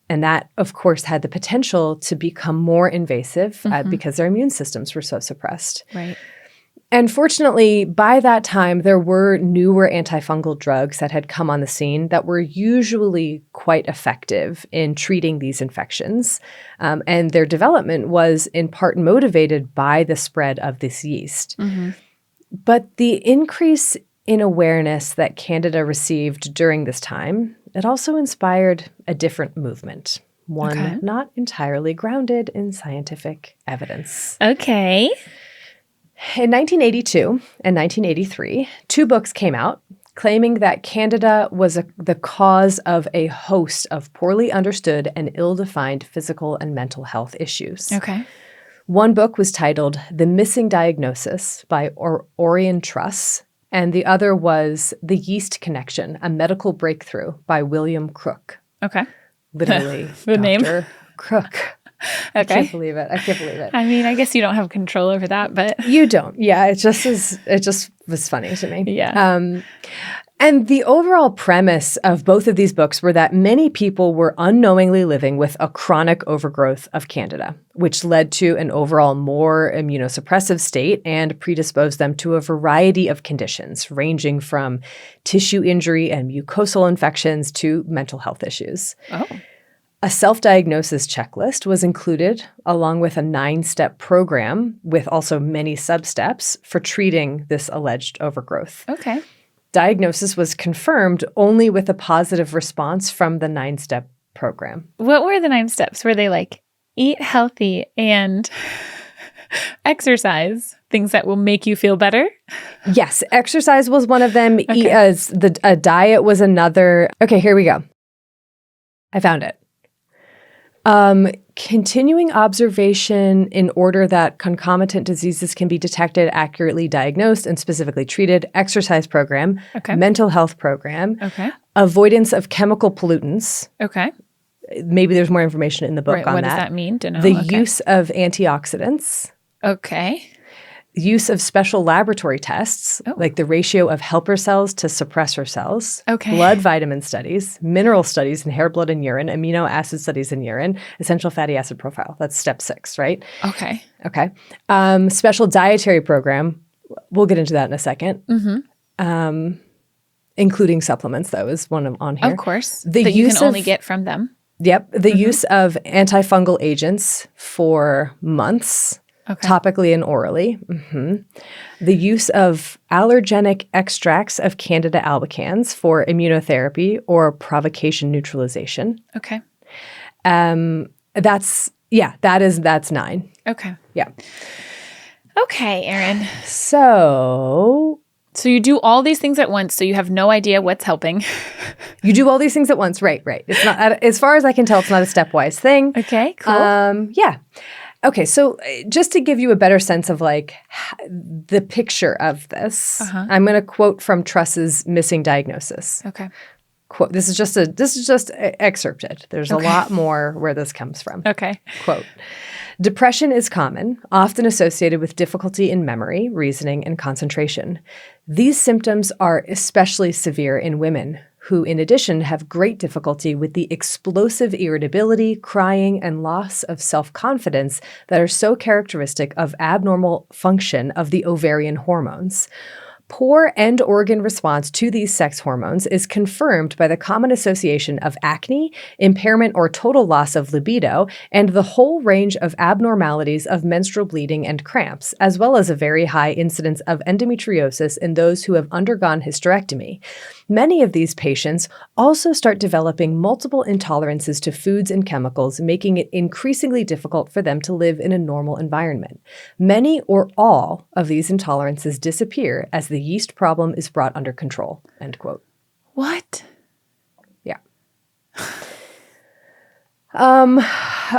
And that, of course, had the potential to become more invasive because their immune systems were so suppressed. Right. And fortunately, by that time, there were newer antifungal drugs that had come on the scene that were usually quite effective in treating these infections. And their development was in part motivated by the spread of this yeast. Mm-hmm. But the increase in awareness that Candida received during this time, it also inspired a different movement. One not entirely grounded in scientific evidence. Okay. In 1982 and 1983, two books came out claiming that Candida was the cause of a host of poorly understood and ill-defined physical and mental health issues. Okay. One book was titled The Missing Diagnosis by Orion Truss, and the other was The Yeast Connection, a Medical Breakthrough by William Crook. Okay. Literally, the Dr. name? Crook. Okay. I can't believe it. I mean, I guess you don't have control over that, but you don't. Yeah, it just was funny to me. Yeah. And the overall premise of both of these books were that many people were unknowingly living with a chronic overgrowth of Candida, which led to an overall more immunosuppressive state and predisposed them to a variety of conditions, ranging from tissue injury and mucosal infections to mental health issues. Oh. A self-diagnosis checklist was included along with a 9-step program with also many sub-steps for treating this alleged overgrowth. Okay. Diagnosis was confirmed only with a positive response from the 9-step program. What were the 9 steps? Were they like eat healthy and exercise, things that will make you feel better? Yes, exercise was one of them. Okay. A diet was another. Okay, here we go. I found it. Continuing observation in order that concomitant diseases can be detected, accurately diagnosed, and specifically treated, exercise program, mental health program, avoidance of chemical pollutants. Okay. Maybe there's more information in the book on that. What does that mean? Use of antioxidants. Okay. Use of special laboratory tests, like the ratio of helper cells to suppressor cells, blood vitamin studies, mineral studies in hair, blood, and urine, amino acid studies in urine, essential fatty acid profile. That's step 6, right? Okay. Special dietary program. We'll get into that in a second. Mm-hmm. Including supplements, though, is one on here. Of course. That you can only get from them. Yep. The use of antifungal agents for months. Topically and orally. Mm-hmm. The use of allergenic extracts of Candida albicans for immunotherapy or provocation neutralization. Okay. That's 9. Okay. Yeah. Okay, Erin. So you do all these things at once, so you have no idea what's helping. You do all these things at once. Right. It's not, as far as I can tell, it's not a stepwise thing. Okay, cool. Yeah. Okay, so just to give you a better sense of like the picture of this, I'm going to quote from Truss's missing diagnosis. Okay. Quote, this is just excerpted. There's a lot more where this comes from. Okay. Quote, depression is common, often associated with difficulty in memory, reasoning, and concentration. These symptoms are especially severe in women, who in addition have great difficulty with the explosive irritability, crying, and loss of self-confidence that are so characteristic of abnormal function of the ovarian hormones. Poor end organ response to these sex hormones is confirmed by the common association of acne, impairment or total loss of libido, and the whole range of abnormalities of menstrual bleeding and cramps, as well as a very high incidence of endometriosis in those who have undergone hysterectomy. Many of these patients also start developing multiple intolerances to foods and chemicals, making it increasingly difficult for them to live in a normal environment. Many or all of these intolerances disappear as the yeast problem is brought under control. End quote. What? Yeah.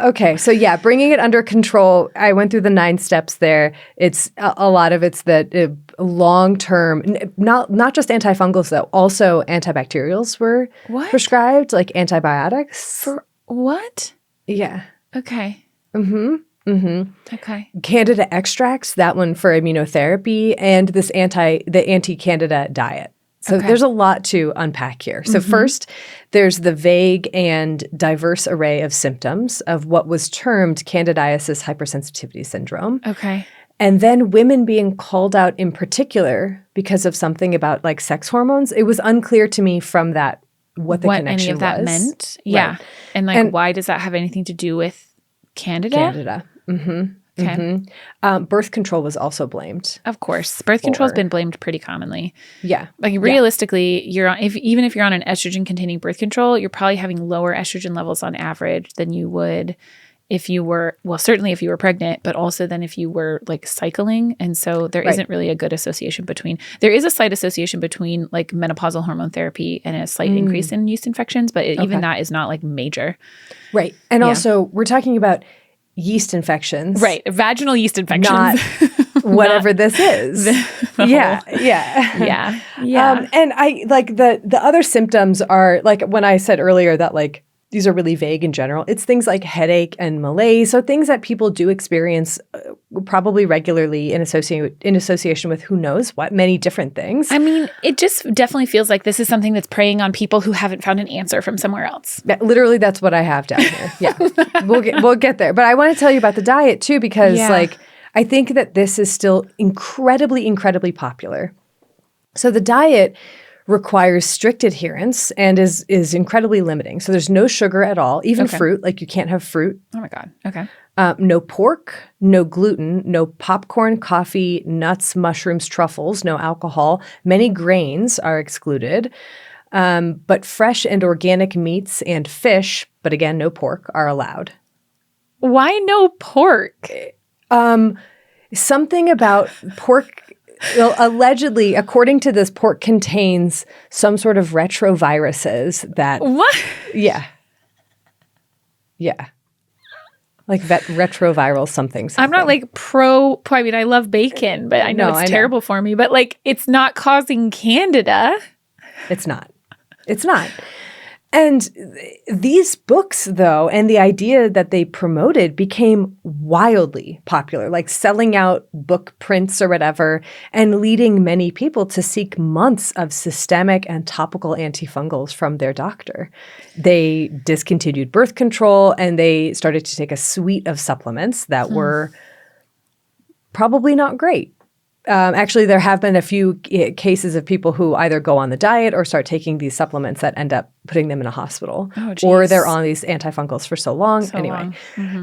Okay. So yeah, bringing it under control. I went through the 9 steps there. It's a lot of it's that long-term, not just antifungals though, also antibacterials were prescribed, like antibiotics. For what? Yeah. Okay. Okay. Candida extracts, that one for immunotherapy, and the anti-Candida diet. So there's a lot to unpack here. So first, there's the vague and diverse array of symptoms of what was termed candidiasis hypersensitivity syndrome. Okay. And then women being called out in particular because of something about like sex hormones. It was unclear to me from that what the connection was. What any of that meant. Yeah. Right. And why does that have anything to do with Candida? Candida. Okay. Birth control was also blamed. Of course. Birth control has been blamed pretty commonly. Yeah. Like realistically, even if you're on an estrogen-containing birth control, you're probably having lower estrogen levels on average than you would if you were, well, certainly if you were pregnant, but also than if you were like cycling. And so there isn't really a good association there is a slight association between like menopausal hormone therapy and a slight increase in yeast infections, but even that is not like major. Right. And also we're talking about yeast infections. Right. Vaginal yeast infections. Not whatever this is. Yeah. And I like the other symptoms are like when I said earlier that like these are really vague in general. It's things like headache and malaise. So things that people do experience probably regularly in association with who knows what, many different things. I mean, it just definitely feels like this is something that's preying on people who haven't found an answer from somewhere else. Literally, that's what I have down here. Yeah, we'll get there. But I want to tell you about the diet too, because like I think that this is still incredibly, incredibly popular. So the diet requires strict adherence and is incredibly limiting. So there's no sugar at all, even fruit. Like you can't have fruit. Oh my God. Okay. No pork, no gluten, no popcorn, coffee, nuts, mushrooms, truffles, no alcohol. Many grains are excluded. But fresh and organic meats and fish, but again, no pork, are allowed. Why no pork? Something about pork. Allegedly, according to this, pork contains some sort of retroviruses that... What? Yeah. Yeah. Like retroviral something. I'm not like I mean, I love bacon, but I know it's terrible for me. But like, it's not causing Candida. It's not. And these books, though, and the idea that they promoted became wildly popular, like selling out book prints or whatever, and leading many people to seek months of systemic and topical antifungals from their doctor. They discontinued birth control, and they started to take a suite of supplements that were probably not great. Actually, there have been a few cases of people who either go on the diet or start taking these supplements that end up putting them in a hospital. Oh, or they're on these antifungals for so long.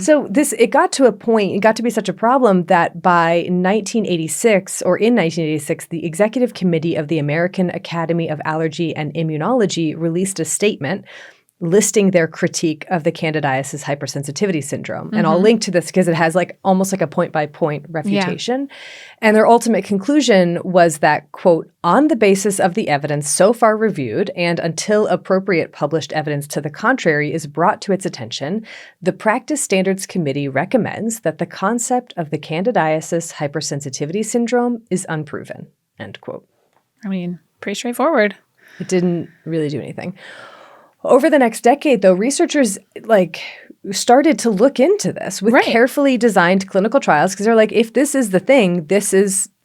So it got to be such a problem that by 1986, the Executive Committee of the American Academy of Allergy and Immunology released a statement listing their critique of the candidiasis hypersensitivity syndrome. And I'll link to this because it has almost like a point-by-point refutation. And their ultimate conclusion was that, quote, on the basis of the evidence so far reviewed and until appropriate published evidence to the contrary is brought to its attention, the Practice Standards Committee recommends that the concept of the candidiasis hypersensitivity syndrome is unproven, end quote. I mean, pretty straightforward. It didn't really do anything. Over the next decade, though, researchers started to look into this with carefully designed clinical trials because they're like, if this is the thing,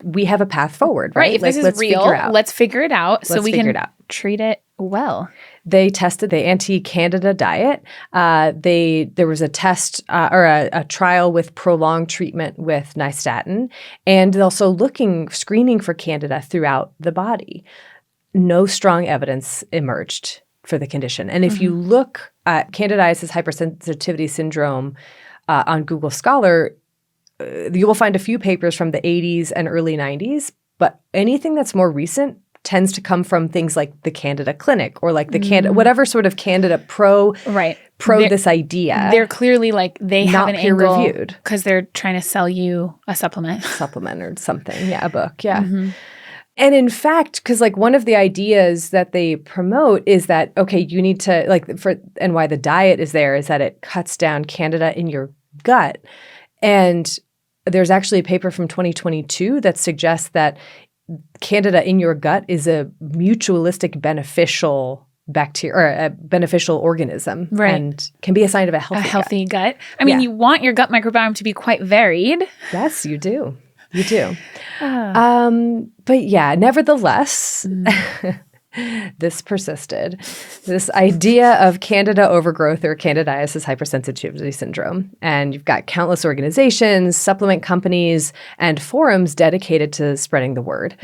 we have a path forward, right? If this is real, let's figure it out so we can treat it well. They tested the anti-Candida diet. There was a test or a trial with prolonged treatment with nystatin, and also screening for Candida throughout the body. No strong evidence emerged for the condition. And if you look at candidiasis hypersensitivity syndrome on Google Scholar, you will find a few papers from the 80s and early 90s, but anything that's more recent tends to come from things like the Candida Clinic or like the Candida, whatever sort of Candida pro this idea. They're clearly they have an peer angle reviewed because they're trying to sell you a supplement. Or something. Yeah, a book. Yeah. And in fact, because one of the ideas that they promote is that, okay, you need to and why the diet is there is that it cuts down Candida in your gut. And there's actually a paper from 2022 that suggests that Candida in your gut is a mutualistic beneficial bacteria or a beneficial organism and can be a sign of a healthy gut. I mean, you want your gut microbiome to be quite varied. Yes, you do. You do. But yeah, nevertheless, this persisted. This idea of Candida overgrowth or candidiasis hypersensitivity syndrome. And you've got countless organizations, supplement companies, and forums dedicated to spreading the word.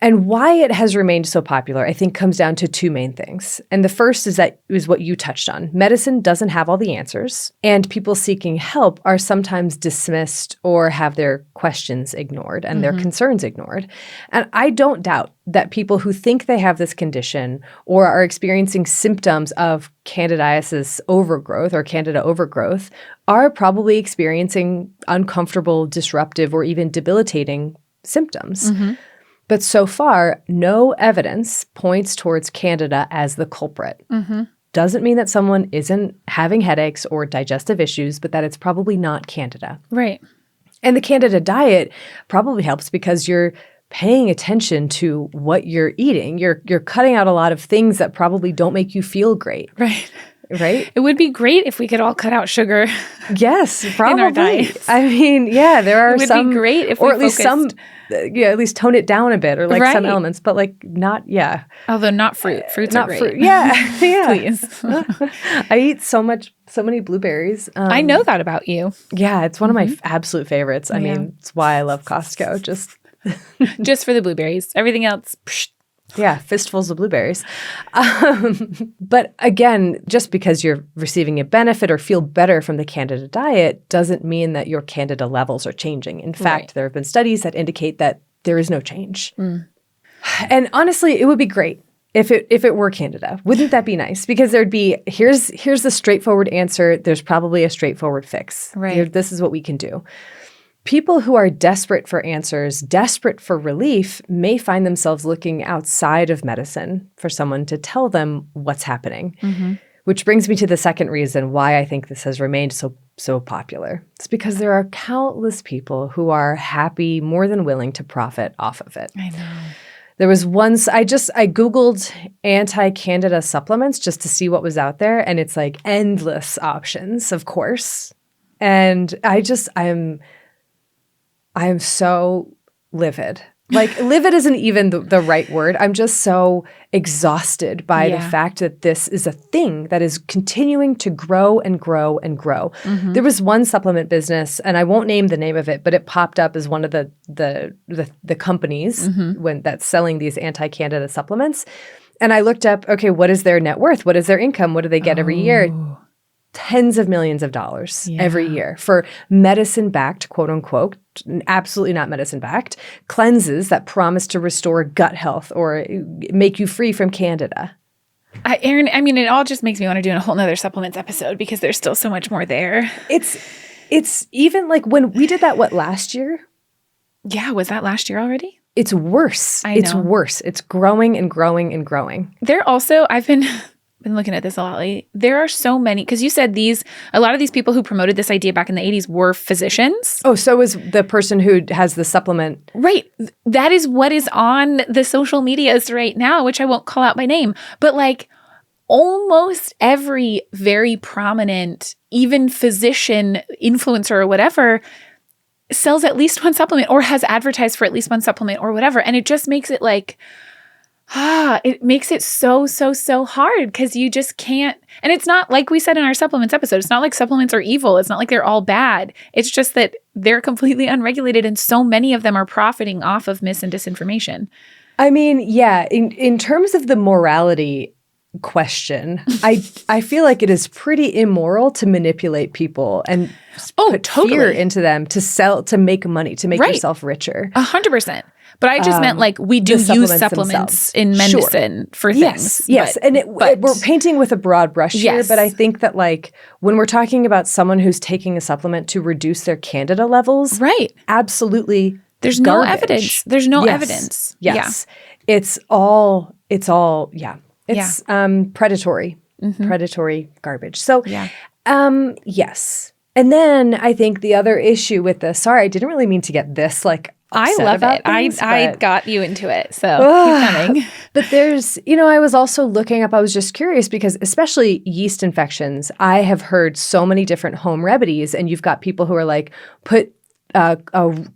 And why it has remained so popular, I think, comes down to two main things. And the first is what you touched on. Medicine doesn't have all the answers, and people seeking help are sometimes dismissed or have their questions ignored and their concerns ignored. And I don't doubt that people who think they have this condition or are experiencing symptoms of candidiasis overgrowth or Candida overgrowth are probably experiencing uncomfortable, disruptive, or even debilitating symptoms. But so far, no evidence points towards Candida as the culprit. Doesn't mean that someone isn't having headaches or digestive issues, but that it's probably not Candida. Right. And the Candida diet probably helps because you're paying attention to what you're eating. You're cutting out a lot of things that probably don't make you feel great. Right? It would be great if we could all cut out sugar. Yes, probably. In our diets. I mean, yeah, there are some. It would be great if or we at least focused. at least tone it down a bit, or some elements, but not. Yeah. Although not fruit. Fruits not are great. Fruit. Yeah. Please. I eat so many blueberries. I know that about you. Yeah, it's one of my absolute favorites. I mean, it's why I love Costco. Just for the blueberries. Everything else. Psh. Yeah, fistfuls of blueberries. But again, just because you're receiving a benefit or feel better from the Candida diet doesn't mean that your Candida levels are changing. In fact, there have been studies that indicate that there is no change. And honestly, it would be great if it were Candida. Wouldn't that be nice? Because there'd be, here's the straightforward answer. There's probably a straightforward fix. Right. This is what we can do. People who are desperate for answers, desperate for relief, may find themselves looking outside of medicine for someone to tell them what's happening. Which brings me to the second reason why I think this has remained so popular. It's because there are countless people who are happy, more than willing to profit off of it. I know. There was once, I Googled anti-Candida supplements just to see what was out there, and it's endless options, of course. And I am so livid. Livid isn't even the right word. I'm just so exhausted by the fact that this is a thing that is continuing to grow and grow and grow. There was one supplement business, and I won't name the name of it, but it popped up as one of the companies that's selling these anti-Candida supplements. And I looked up, okay, what is their net worth? What is their income? What do they get every year? Tens of millions of dollars every year for medicine-backed, quote unquote, absolutely not medicine-backed, cleanses that promise to restore gut health or make you free from Candida. Erin, I mean, it all just makes me want to do a whole nother supplements episode because there's still so much more there. It's even like when we did that, last year? Yeah, was that last year already? It's worse. It's worse. It's growing and growing and growing. There also, I've been looking at this a lot lately. There are so many, because you said a lot of these people who promoted this idea back in the 80s were physicians. Oh, so is the person who has the supplement. Right. That is what is on the social medias right now, which I won't call out by name. But like almost every very prominent, even physician, influencer or whatever, sells at least one supplement or has advertised for at least one supplement or whatever. And it just makes it like, it makes it so hard because you just can't. And it's not like we said in our supplements episode, it's not like supplements are evil. It's not like they're all bad. It's just that they're completely unregulated and so many of them are profiting off of mis and disinformation. I mean, yeah, in terms of the morality question, I feel like it is pretty immoral to manipulate people and put fear into them to make money, to make yourself richer. 100%. But I just meant like we do use supplements in medicine for things. Yes. But we're painting with a broad brush here, but I think that like when we're talking about someone who's taking a supplement to reduce their Candida levels, absolutely there's garbage. no evidence. There's no evidence. Yes. Yeah. It's predatory. Predatory garbage. So, yes. And then I think the other issue with this, sorry, I didn't really mean to get this like I love it. I got you into it. So keep coming. But there's, I was also looking up, I was just curious because especially yeast infections, I have heard so many different home remedies and you've got people who are like, put a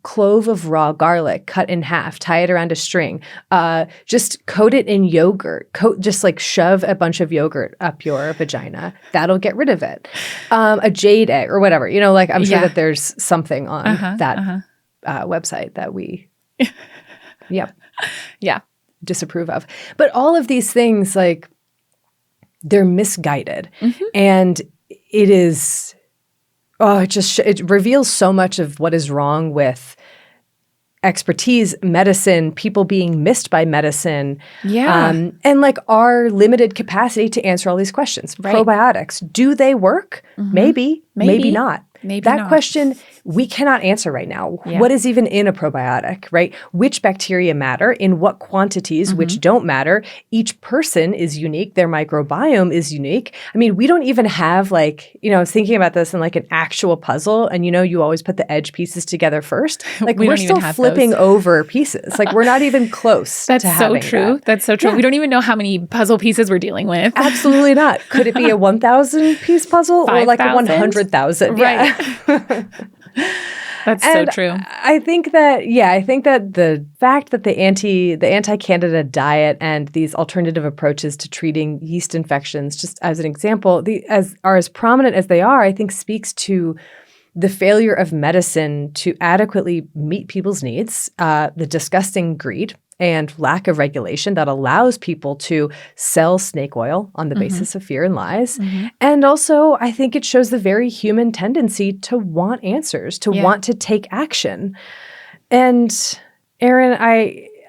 clove of raw garlic cut in half, tie it around a string, just coat it in yogurt, just like shove a bunch of yogurt up your vagina. That'll get rid of it. A jade egg or whatever, like I'm sure that there's something on that website that we disapprove of. But all of these things, like they're misguided and it is... it reveals so much of what is wrong with expertise, medicine, people being missed by medicine, and like our limited capacity to answer all these questions. Right. Probiotics, do they work? Maybe not. That question we cannot answer right now. Yeah. What is even in a probiotic, right? Which bacteria matter, in what quantities, which don't matter. Each person is unique. Their microbiome is unique. I mean, we don't even have like, I was thinking about this in like an actual puzzle and you always put the edge pieces together first. Like we're still flipping over pieces. Like we're not even close to having that. That's so true. Yeah. We don't even know how many puzzle pieces we're dealing with. Absolutely not. Could it be a 1,000 piece puzzle 5, or like 100,000? Right. That's so true. I think that the fact that the anti-Candida diet and these alternative approaches to treating yeast infections, just as an example, are as prominent as they are, I think speaks to the failure of medicine to adequately meet people's needs, the disgusting greed and lack of regulation that allows people to sell snake oil on the basis of fear and lies. And also, I think it shows the very human tendency to want answers, to want to take action. And Erin,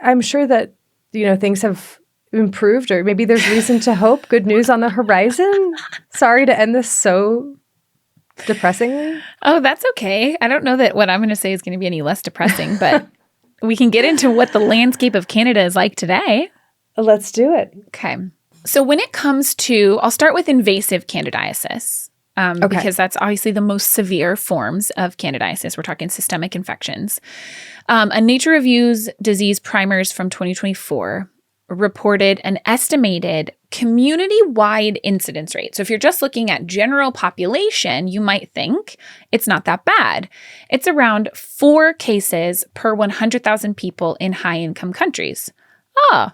I'm sure that, things have improved or maybe there's reason to hope, good news on the horizon. Sorry to end this so depressingly. Oh, that's okay. I don't know that what I'm going to say is going to be any less depressing, but we can get into what the landscape of Candida is like today. Let's do it. Okay. So when it comes to, I'll start with invasive candidiasis, because that's obviously the most severe forms of candidiasis. We're talking systemic infections. A Nature Reviews disease primers from 2024 reported an estimated community-wide incidence rate. So if you're just looking at general population, you might think it's not that bad. It's around 4 cases per 100,000 people in high-income countries. Oh,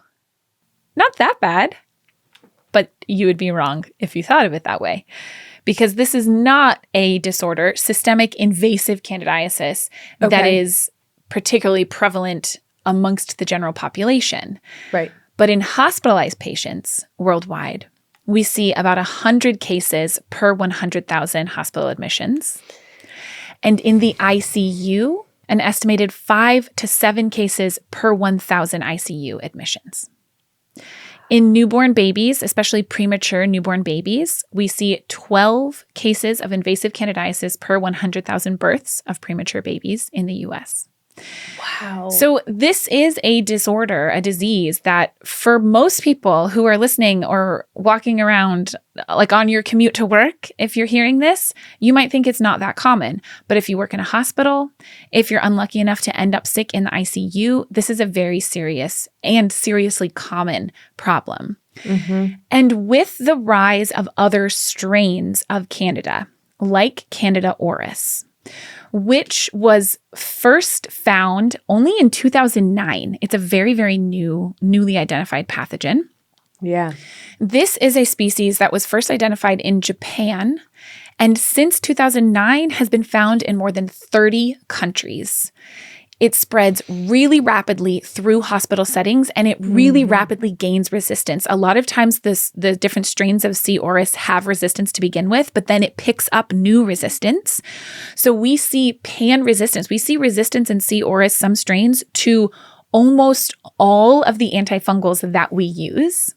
not that bad. But you would be wrong if you thought of it that way. Because this is not a disorder, systemic invasive candidiasis, that is particularly prevalent amongst the general population. Right. But in hospitalized patients worldwide, we see about 100 cases per 100,000 hospital admissions. And in the ICU, an estimated 5 to 7 cases per 1,000 ICU admissions. In newborn babies, especially premature newborn babies, we see 12 cases of invasive candidiasis per 100,000 births of premature babies in the U.S. Wow. So this is a disorder, a disease that for most people who are listening or walking around, like on your commute to work, if you're hearing this, you might think it's not that common. But if you work in a hospital, if you're unlucky enough to end up sick in the ICU, this is a very serious and seriously common problem. Mm-hmm. And with the rise of other strains of Candida, like Candida auris, which was first found only in 2009. It's a very, very newly identified pathogen. Yeah. This is a species that was first identified in Japan, and since 2009 has been found in more than 30 countries. It spreads really rapidly through hospital settings, and it really rapidly gains resistance. A lot of times the different strains of C. auris have resistance to begin with, but then it picks up new resistance. So we see pan-resistance. We see resistance in C. auris, some strains, to almost all of the antifungals that we use.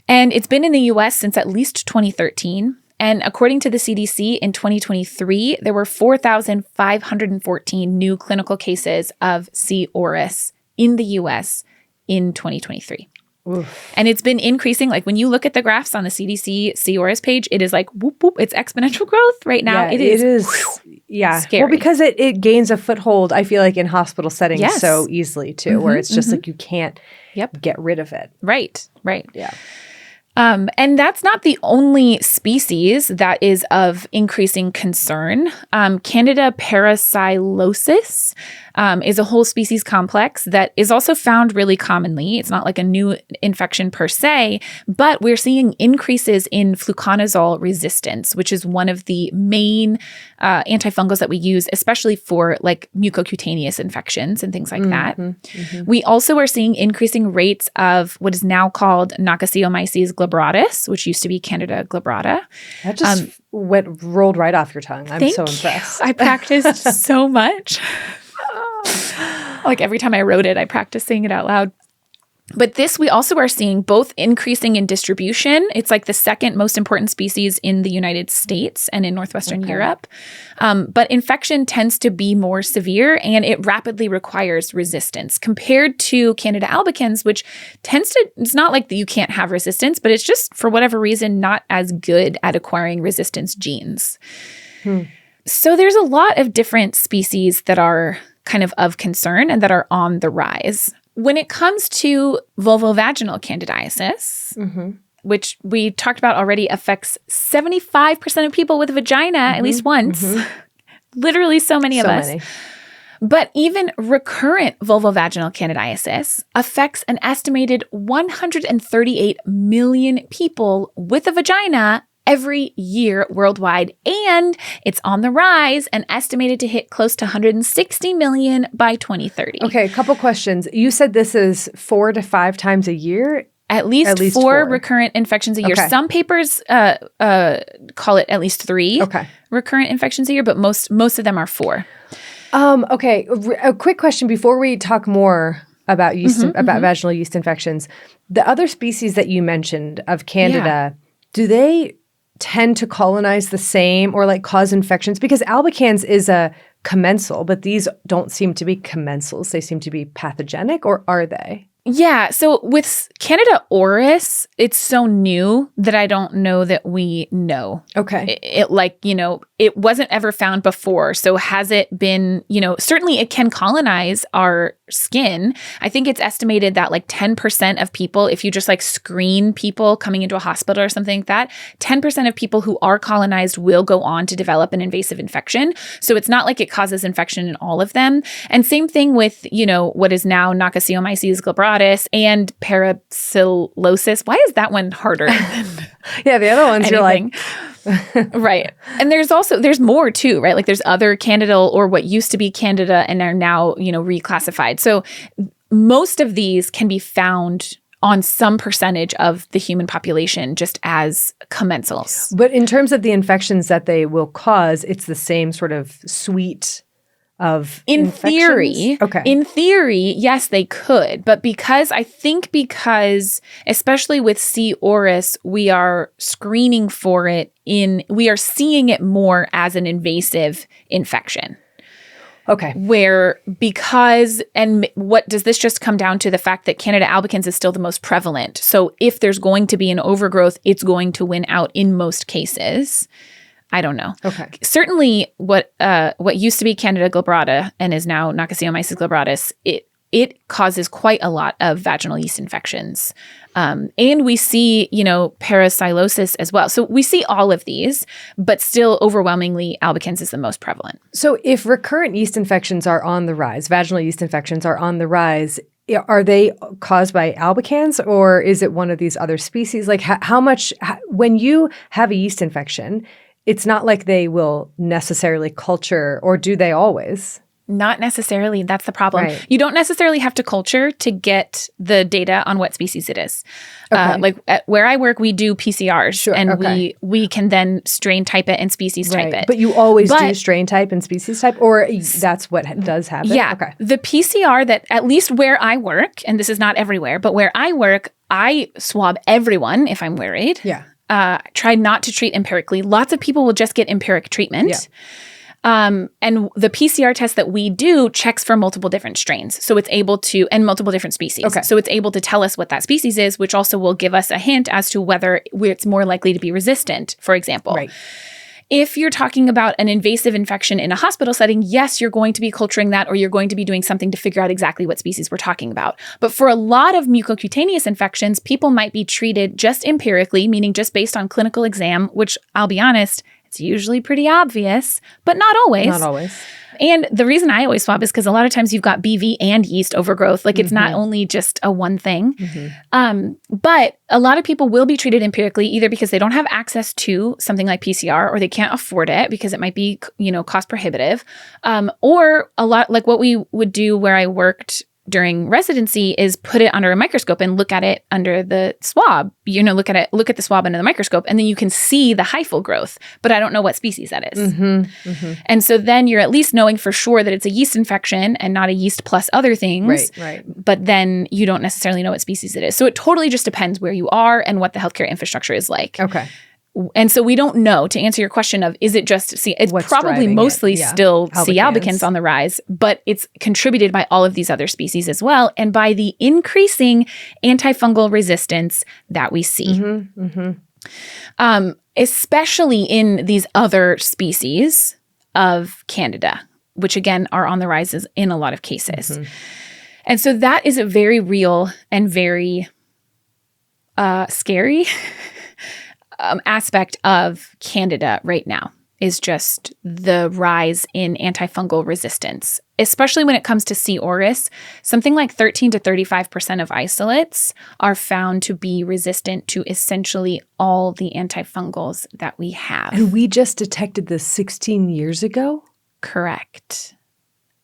And it's been in the US since at least 2013. And according to the CDC, in 2023, there were 4,514 new clinical cases of C. auris in the U.S. in 2023. Oof. And it's been increasing. Like when you look at the graphs on the CDC C. auris page, it is like whoop, whoop. It's exponential growth right now. Yeah, it is yeah. Scary. Well, because it gains a foothold, I feel like, in hospital settings so easily too, where it's just like you can't get rid of it. Right. Yeah. And that's not the only species that is of increasing concern. Candida parasilosis is a whole species complex that is also found really commonly. It's not like a new infection per se, but we're seeing increases in fluconazole resistance, which is one of the main antifungals that we use, especially for like mucocutaneous infections and things like that. We also are seeing increasing rates of what is now called Knockasiomyces glabratus, which used to be Candida glabrata. That just rolled right off your tongue. I'm so impressed. I practiced so much. Like every time I wrote it, I practiced saying it out loud. But this, we also are seeing both increasing in distribution. It's like the second most important species in the United States and in Northwestern Europe. But infection tends to be more severe and it rapidly requires resistance compared to Candida albicans, which tends to, it's not like that you can't have resistance, but it's just for whatever reason, not as good at acquiring resistance genes. So there's a lot of different species that are kind of concern and that are on the rise. When it comes to vulvovaginal candidiasis, which we talked about already affects 75% of people with a vagina at least once, literally so many of us. But even recurrent vulvovaginal candidiasis affects an estimated 138 million people with a vagina every year worldwide, and it's on the rise and estimated to hit close to 160 million by 2030. Okay, a couple questions. You said this is 4 to 5 times a year? At least four recurrent infections a year. Okay. Some papers call it at least 3 recurrent infections a year, but most of them are 4. Okay, a quick question before we talk more about yeast, about vaginal yeast infections. The other species that you mentioned of Candida, do they tend to colonize the same or like cause infections? Because albicans is a commensal, but these don't seem to be commensals. They seem to be pathogenic, or are they? Yeah. So with Candida auris, it's so new that I don't know that we know. Okay. It wasn't ever found before. So has it been, certainly it can colonize our skin. I think it's estimated that like 10% of people, if you just like screen people coming into a hospital or something like that, 10% of people who are colonized will go on to develop an invasive infection. So it's not like it causes infection in all of them. And same thing with, what is now Knockasiomyces glabratus and parasilosis. Why is that one harder? Yeah, the other ones anything. You're like... Right. And there's more too, right? Like there's other Candida or what used to be Candida and are now, reclassified. So most of these can be found on some percentage of the human population just as commensals. But in terms of the infections that they will cause, it's the same sort of sweet in infections? in theory, yes, they could. But because especially with C. auris, we are screening for it we are seeing it more as an invasive infection. Okay. What does this just come down to? The fact that Candida albicans is still the most prevalent. So if there's going to be an overgrowth, it's going to win out in most cases. I don't know. Okay. Certainly what used to be Candida glabrata and is now Knockasiomyces glabratus, it causes quite a lot of vaginal yeast infections. And we see, parapsilosis as well. So we see all of these, but still overwhelmingly albicans is the most prevalent. So if recurrent yeast infections are on the rise, vaginal yeast infections are on the rise, are they caused by albicans or is it one of these other species? Like when you have a yeast infection, it's not like they will necessarily culture, or do they always? Not necessarily. That's the problem. Right. You don't necessarily have to culture to get the data on what species it is. Okay. Like where I work, we do PCRs, Sure, and okay. we can then strain type it and species type it. But you always do strain type and species type, or that's what does happen? Yeah. Okay. The PCR that, at least where I work, and this is not everywhere, but where I work, I swab everyone if I'm worried. Yeah. Try not to treat empirically. Lots of people will just get empiric treatment. Yeah. And the PCR test that we do checks for multiple different strains. So it's able to, and multiple different species. Okay. So it's able to tell us what that species is, which also will give us a hint as to whether it's more likely to be resistant, for example. Right. If you're talking about an invasive infection in a hospital setting, yes, you're going to be culturing that, or you're going to be doing something to figure out exactly what species we're talking about. But for a lot of mucocutaneous infections, people might be treated just empirically, meaning just based on clinical exam, which I'll be honest, it's usually pretty obvious, but not always. Not always. And the reason I always swab is because a lot of times you've got BV and yeast overgrowth. Like it's not only just a one thing. But a lot of people will be treated empirically either because they don't have access to something like PCR, or they can't afford it because it might be, cost prohibitive. Or a lot like what we would do where I worked during residency is put it under a microscope and look at it under the swab. Look at the swab under the microscope, and then you can see the hyphal growth, but I don't know what species that is. And so then you're at least knowing for sure that it's a yeast infection and not a yeast plus other things. Right. But then you don't necessarily know what species it is. So it totally just depends where you are and what the healthcare infrastructure is like. Okay. And so we don't know, to answer your question of, is it just C? It's What's probably mostly still C. albicans albicans on the rise, but it's contributed by all of these other species as well, and by the increasing antifungal resistance that we see. Especially in these other species of Candida, which again are on the rise in a lot of cases. And so that is a very real and very scary aspect of Candida right now, is just the rise in antifungal resistance, especially when it comes to C. auris. Something like 13 to 35% of isolates are found to be resistant to essentially all the antifungals that we have. And we just detected this 16 years ago? Correct.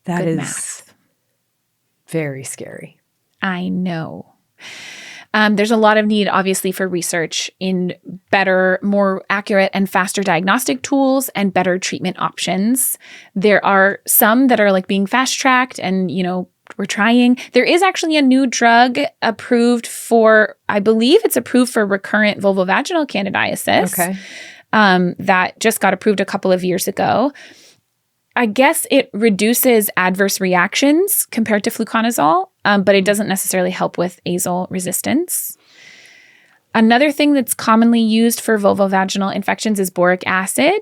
That Good is math. Very scary. I know. There's a lot of need, obviously, for research in better, more accurate and faster diagnostic tools and better treatment options. There are some that are like being fast-tracked and, we're trying. There is actually a new drug approved for, I believe it's approved for recurrent vulvovaginal candidiasis. Okay. That just got approved a couple of years ago. I guess it reduces adverse reactions compared to fluconazole, but it doesn't necessarily help with azole resistance. Another thing that's commonly used for vulvovaginal infections is boric acid.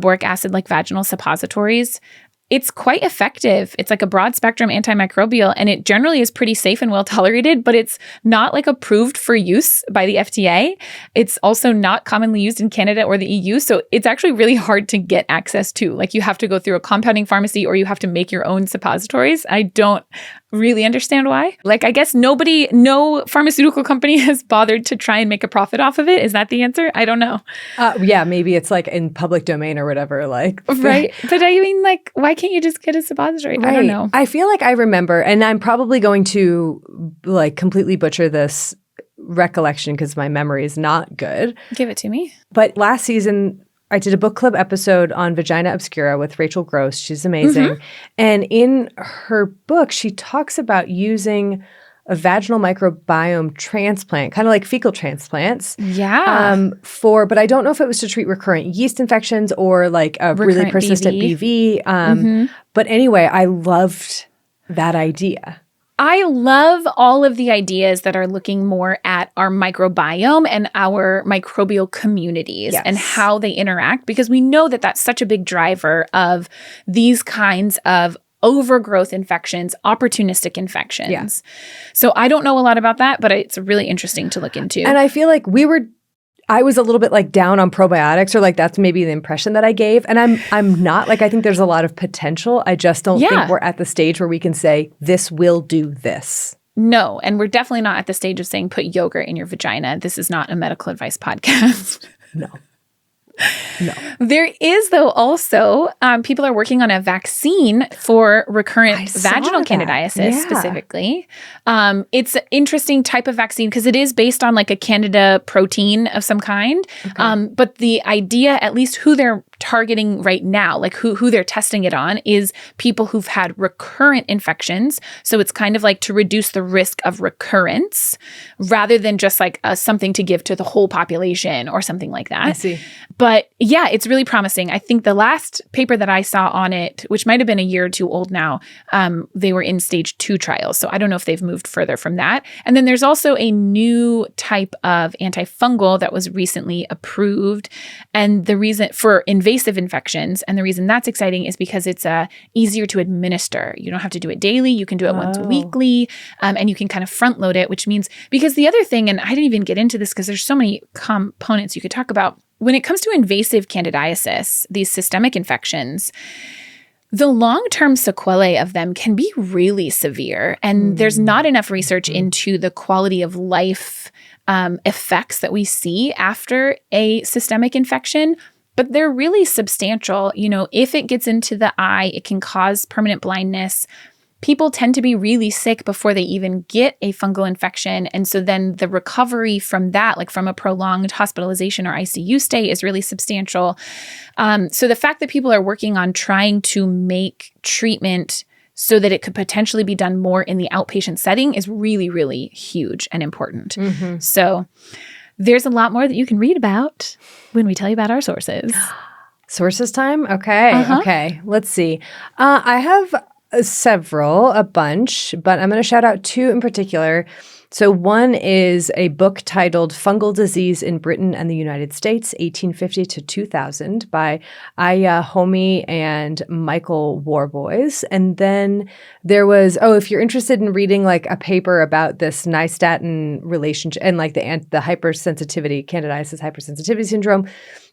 Boric acid, like vaginal suppositories. It's quite effective. It's like a broad spectrum antimicrobial, and it generally is pretty safe and well tolerated, but it's not like approved for use by the FDA. It's also not commonly used in Canada or the EU. So it's actually really hard to get access to. Like you have to go through a compounding pharmacy or you have to make your own suppositories. I don't really understand why. Like, I guess no pharmaceutical company has bothered to try and make a profit off of it. Is that the answer? I don't know. Yeah, maybe it's like in public domain or whatever, like. Right. But I mean, like, why can't you just get a suppository? Right. I don't know. I feel like I remember, and I'm probably going to like completely butcher this recollection because my memory is not good. Give it to me. But last season, I did a book club episode on Vagina Obscura with Rachel Gross. She's amazing. And in her book, she talks about using a vaginal microbiome transplant, kind of like fecal transplants. Yeah. But I don't know if it was to treat recurrent yeast infections or like a really persistent BV. But anyway, I loved that idea. I love all of the ideas that are looking more at our microbiome and our microbial communities and how they interact, because we know that that's such a big driver of these kinds of overgrowth infections, opportunistic infections. Yeah. So I don't know a lot about that, but it's really interesting to look into. And I feel like I was a little bit like down on probiotics, or like that's maybe the impression that I gave. And I'm not. Like, I think there's a lot of potential. I just don't think we're at the stage where we can say this will do this. No, and we're definitely not at the stage of saying put yogurt in your vagina. This is not a medical advice podcast. No. There is, though, also people are working on a vaccine for recurrent vaginal candidiasis specifically. It's an interesting type of vaccine because it is based on like a Candida protein of some kind. Okay. But the idea, at least who they're targeting right now, like who they're testing it on, is people who've had recurrent infections. So it's kind of like to reduce the risk of recurrence rather than just like something to give to the whole population or something like that. I see. But yeah, it's really promising. I think the last paper that I saw on it, which might have been a year or two old now, they were in stage 2 trials. So I don't know if they've moved further from that. And then there's also a new type of antifungal that was recently approved. And the reason for invasive infections, and the reason that's exciting is because it's easier to administer. You don't have to do it daily. You can do it once weekly, and you can kind of front load it, which means, because the other thing, and I didn't even get into this because there's so many components you could talk about, when it comes to invasive candidiasis, these systemic infections, the long-term sequelae of them can be really severe. And there's not enough research into the quality of life effects that we see after a systemic infection, but they're really substantial. You know, if it gets into the eye, it can cause permanent blindness. People tend to be really sick before they even get a fungal infection. And so then the recovery from that, like from a prolonged hospitalization or ICU stay, is really substantial. So the fact that people are working on trying to make treatment so that it could potentially be done more in the outpatient setting is really, really huge and important. So there's a lot more that you can read about when we tell you about our sources. Sources time? Okay. Okay. Let's see. I have a bunch, but I'm going to shout out 2 in particular. So one is a book titled Fungal Disease in Britain and the United States, 1850 to 2000 by Aya Homey and Michael Warboys. And then there was, if you're interested in reading like a paper about this nystatin relationship and like the hypersensitivity, candidiasis hypersensitivity syndrome,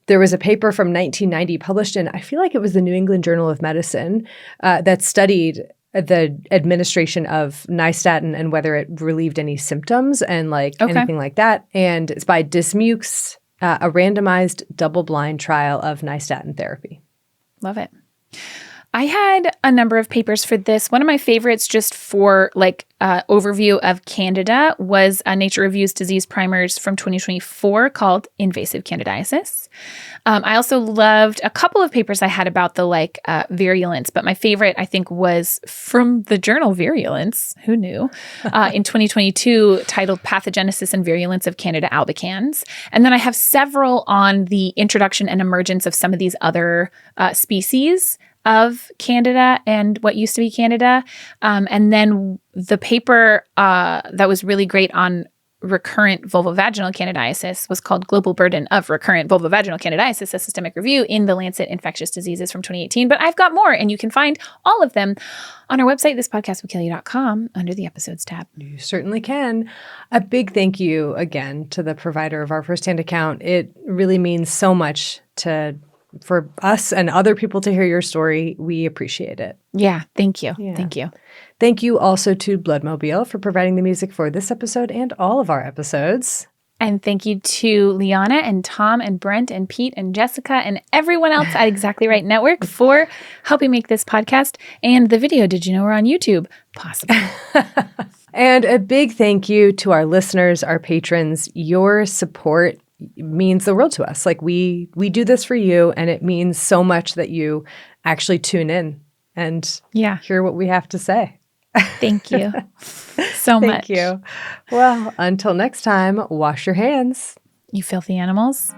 there was a paper from 1990 published in, I feel like it was the New England Journal of Medicine, that studied the administration of nystatin and whether it relieved any symptoms and like anything like that. And it's by Dismukes, a randomized double-blind trial of nystatin therapy. Love it. I had a number of papers for this. One of my favorites, just for like overview of Candida, was Nature Reviews Disease Primers from 2024 called Invasive Candidiasis. I also loved a couple of papers I had about the virulence, but my favorite, I think, was from the journal Virulence. Who knew? In 2022, titled Pathogenesis and Virulence of Candida albicans. And then I have several on the introduction and emergence of some of these other species of Candida and what used to be Candida. And then the paper that was really great on recurrent vulvovaginal candidiasis was called Global Burden of Recurrent Vulvovaginal Candidiasis, a Systemic Review in the Lancet Infectious Diseases from 2018. But I've got more, and you can find all of them on our website, thispodcastwillkillyou.com, under the episodes tab. You certainly can. A big thank you again to the provider of our firsthand account. It really means so much for us and other people to hear your story. We appreciate it. Yeah, thank you. Yeah. Thank you. Thank you also to Bloodmobile for providing the music for this episode and all of our episodes. And thank you to Liana and Tom and Brent and Pete and Jessica and everyone else at Exactly Right Network for helping make this podcast and the video. Did you know we're on YouTube? Possible. And a big thank you to our listeners, our patrons. Your support, means the world to us. Like we do this for you, and it means so much that you actually tune in and hear what we have to say. Thank you so much. Thank you. Well, until next time, wash your hands. You filthy animals.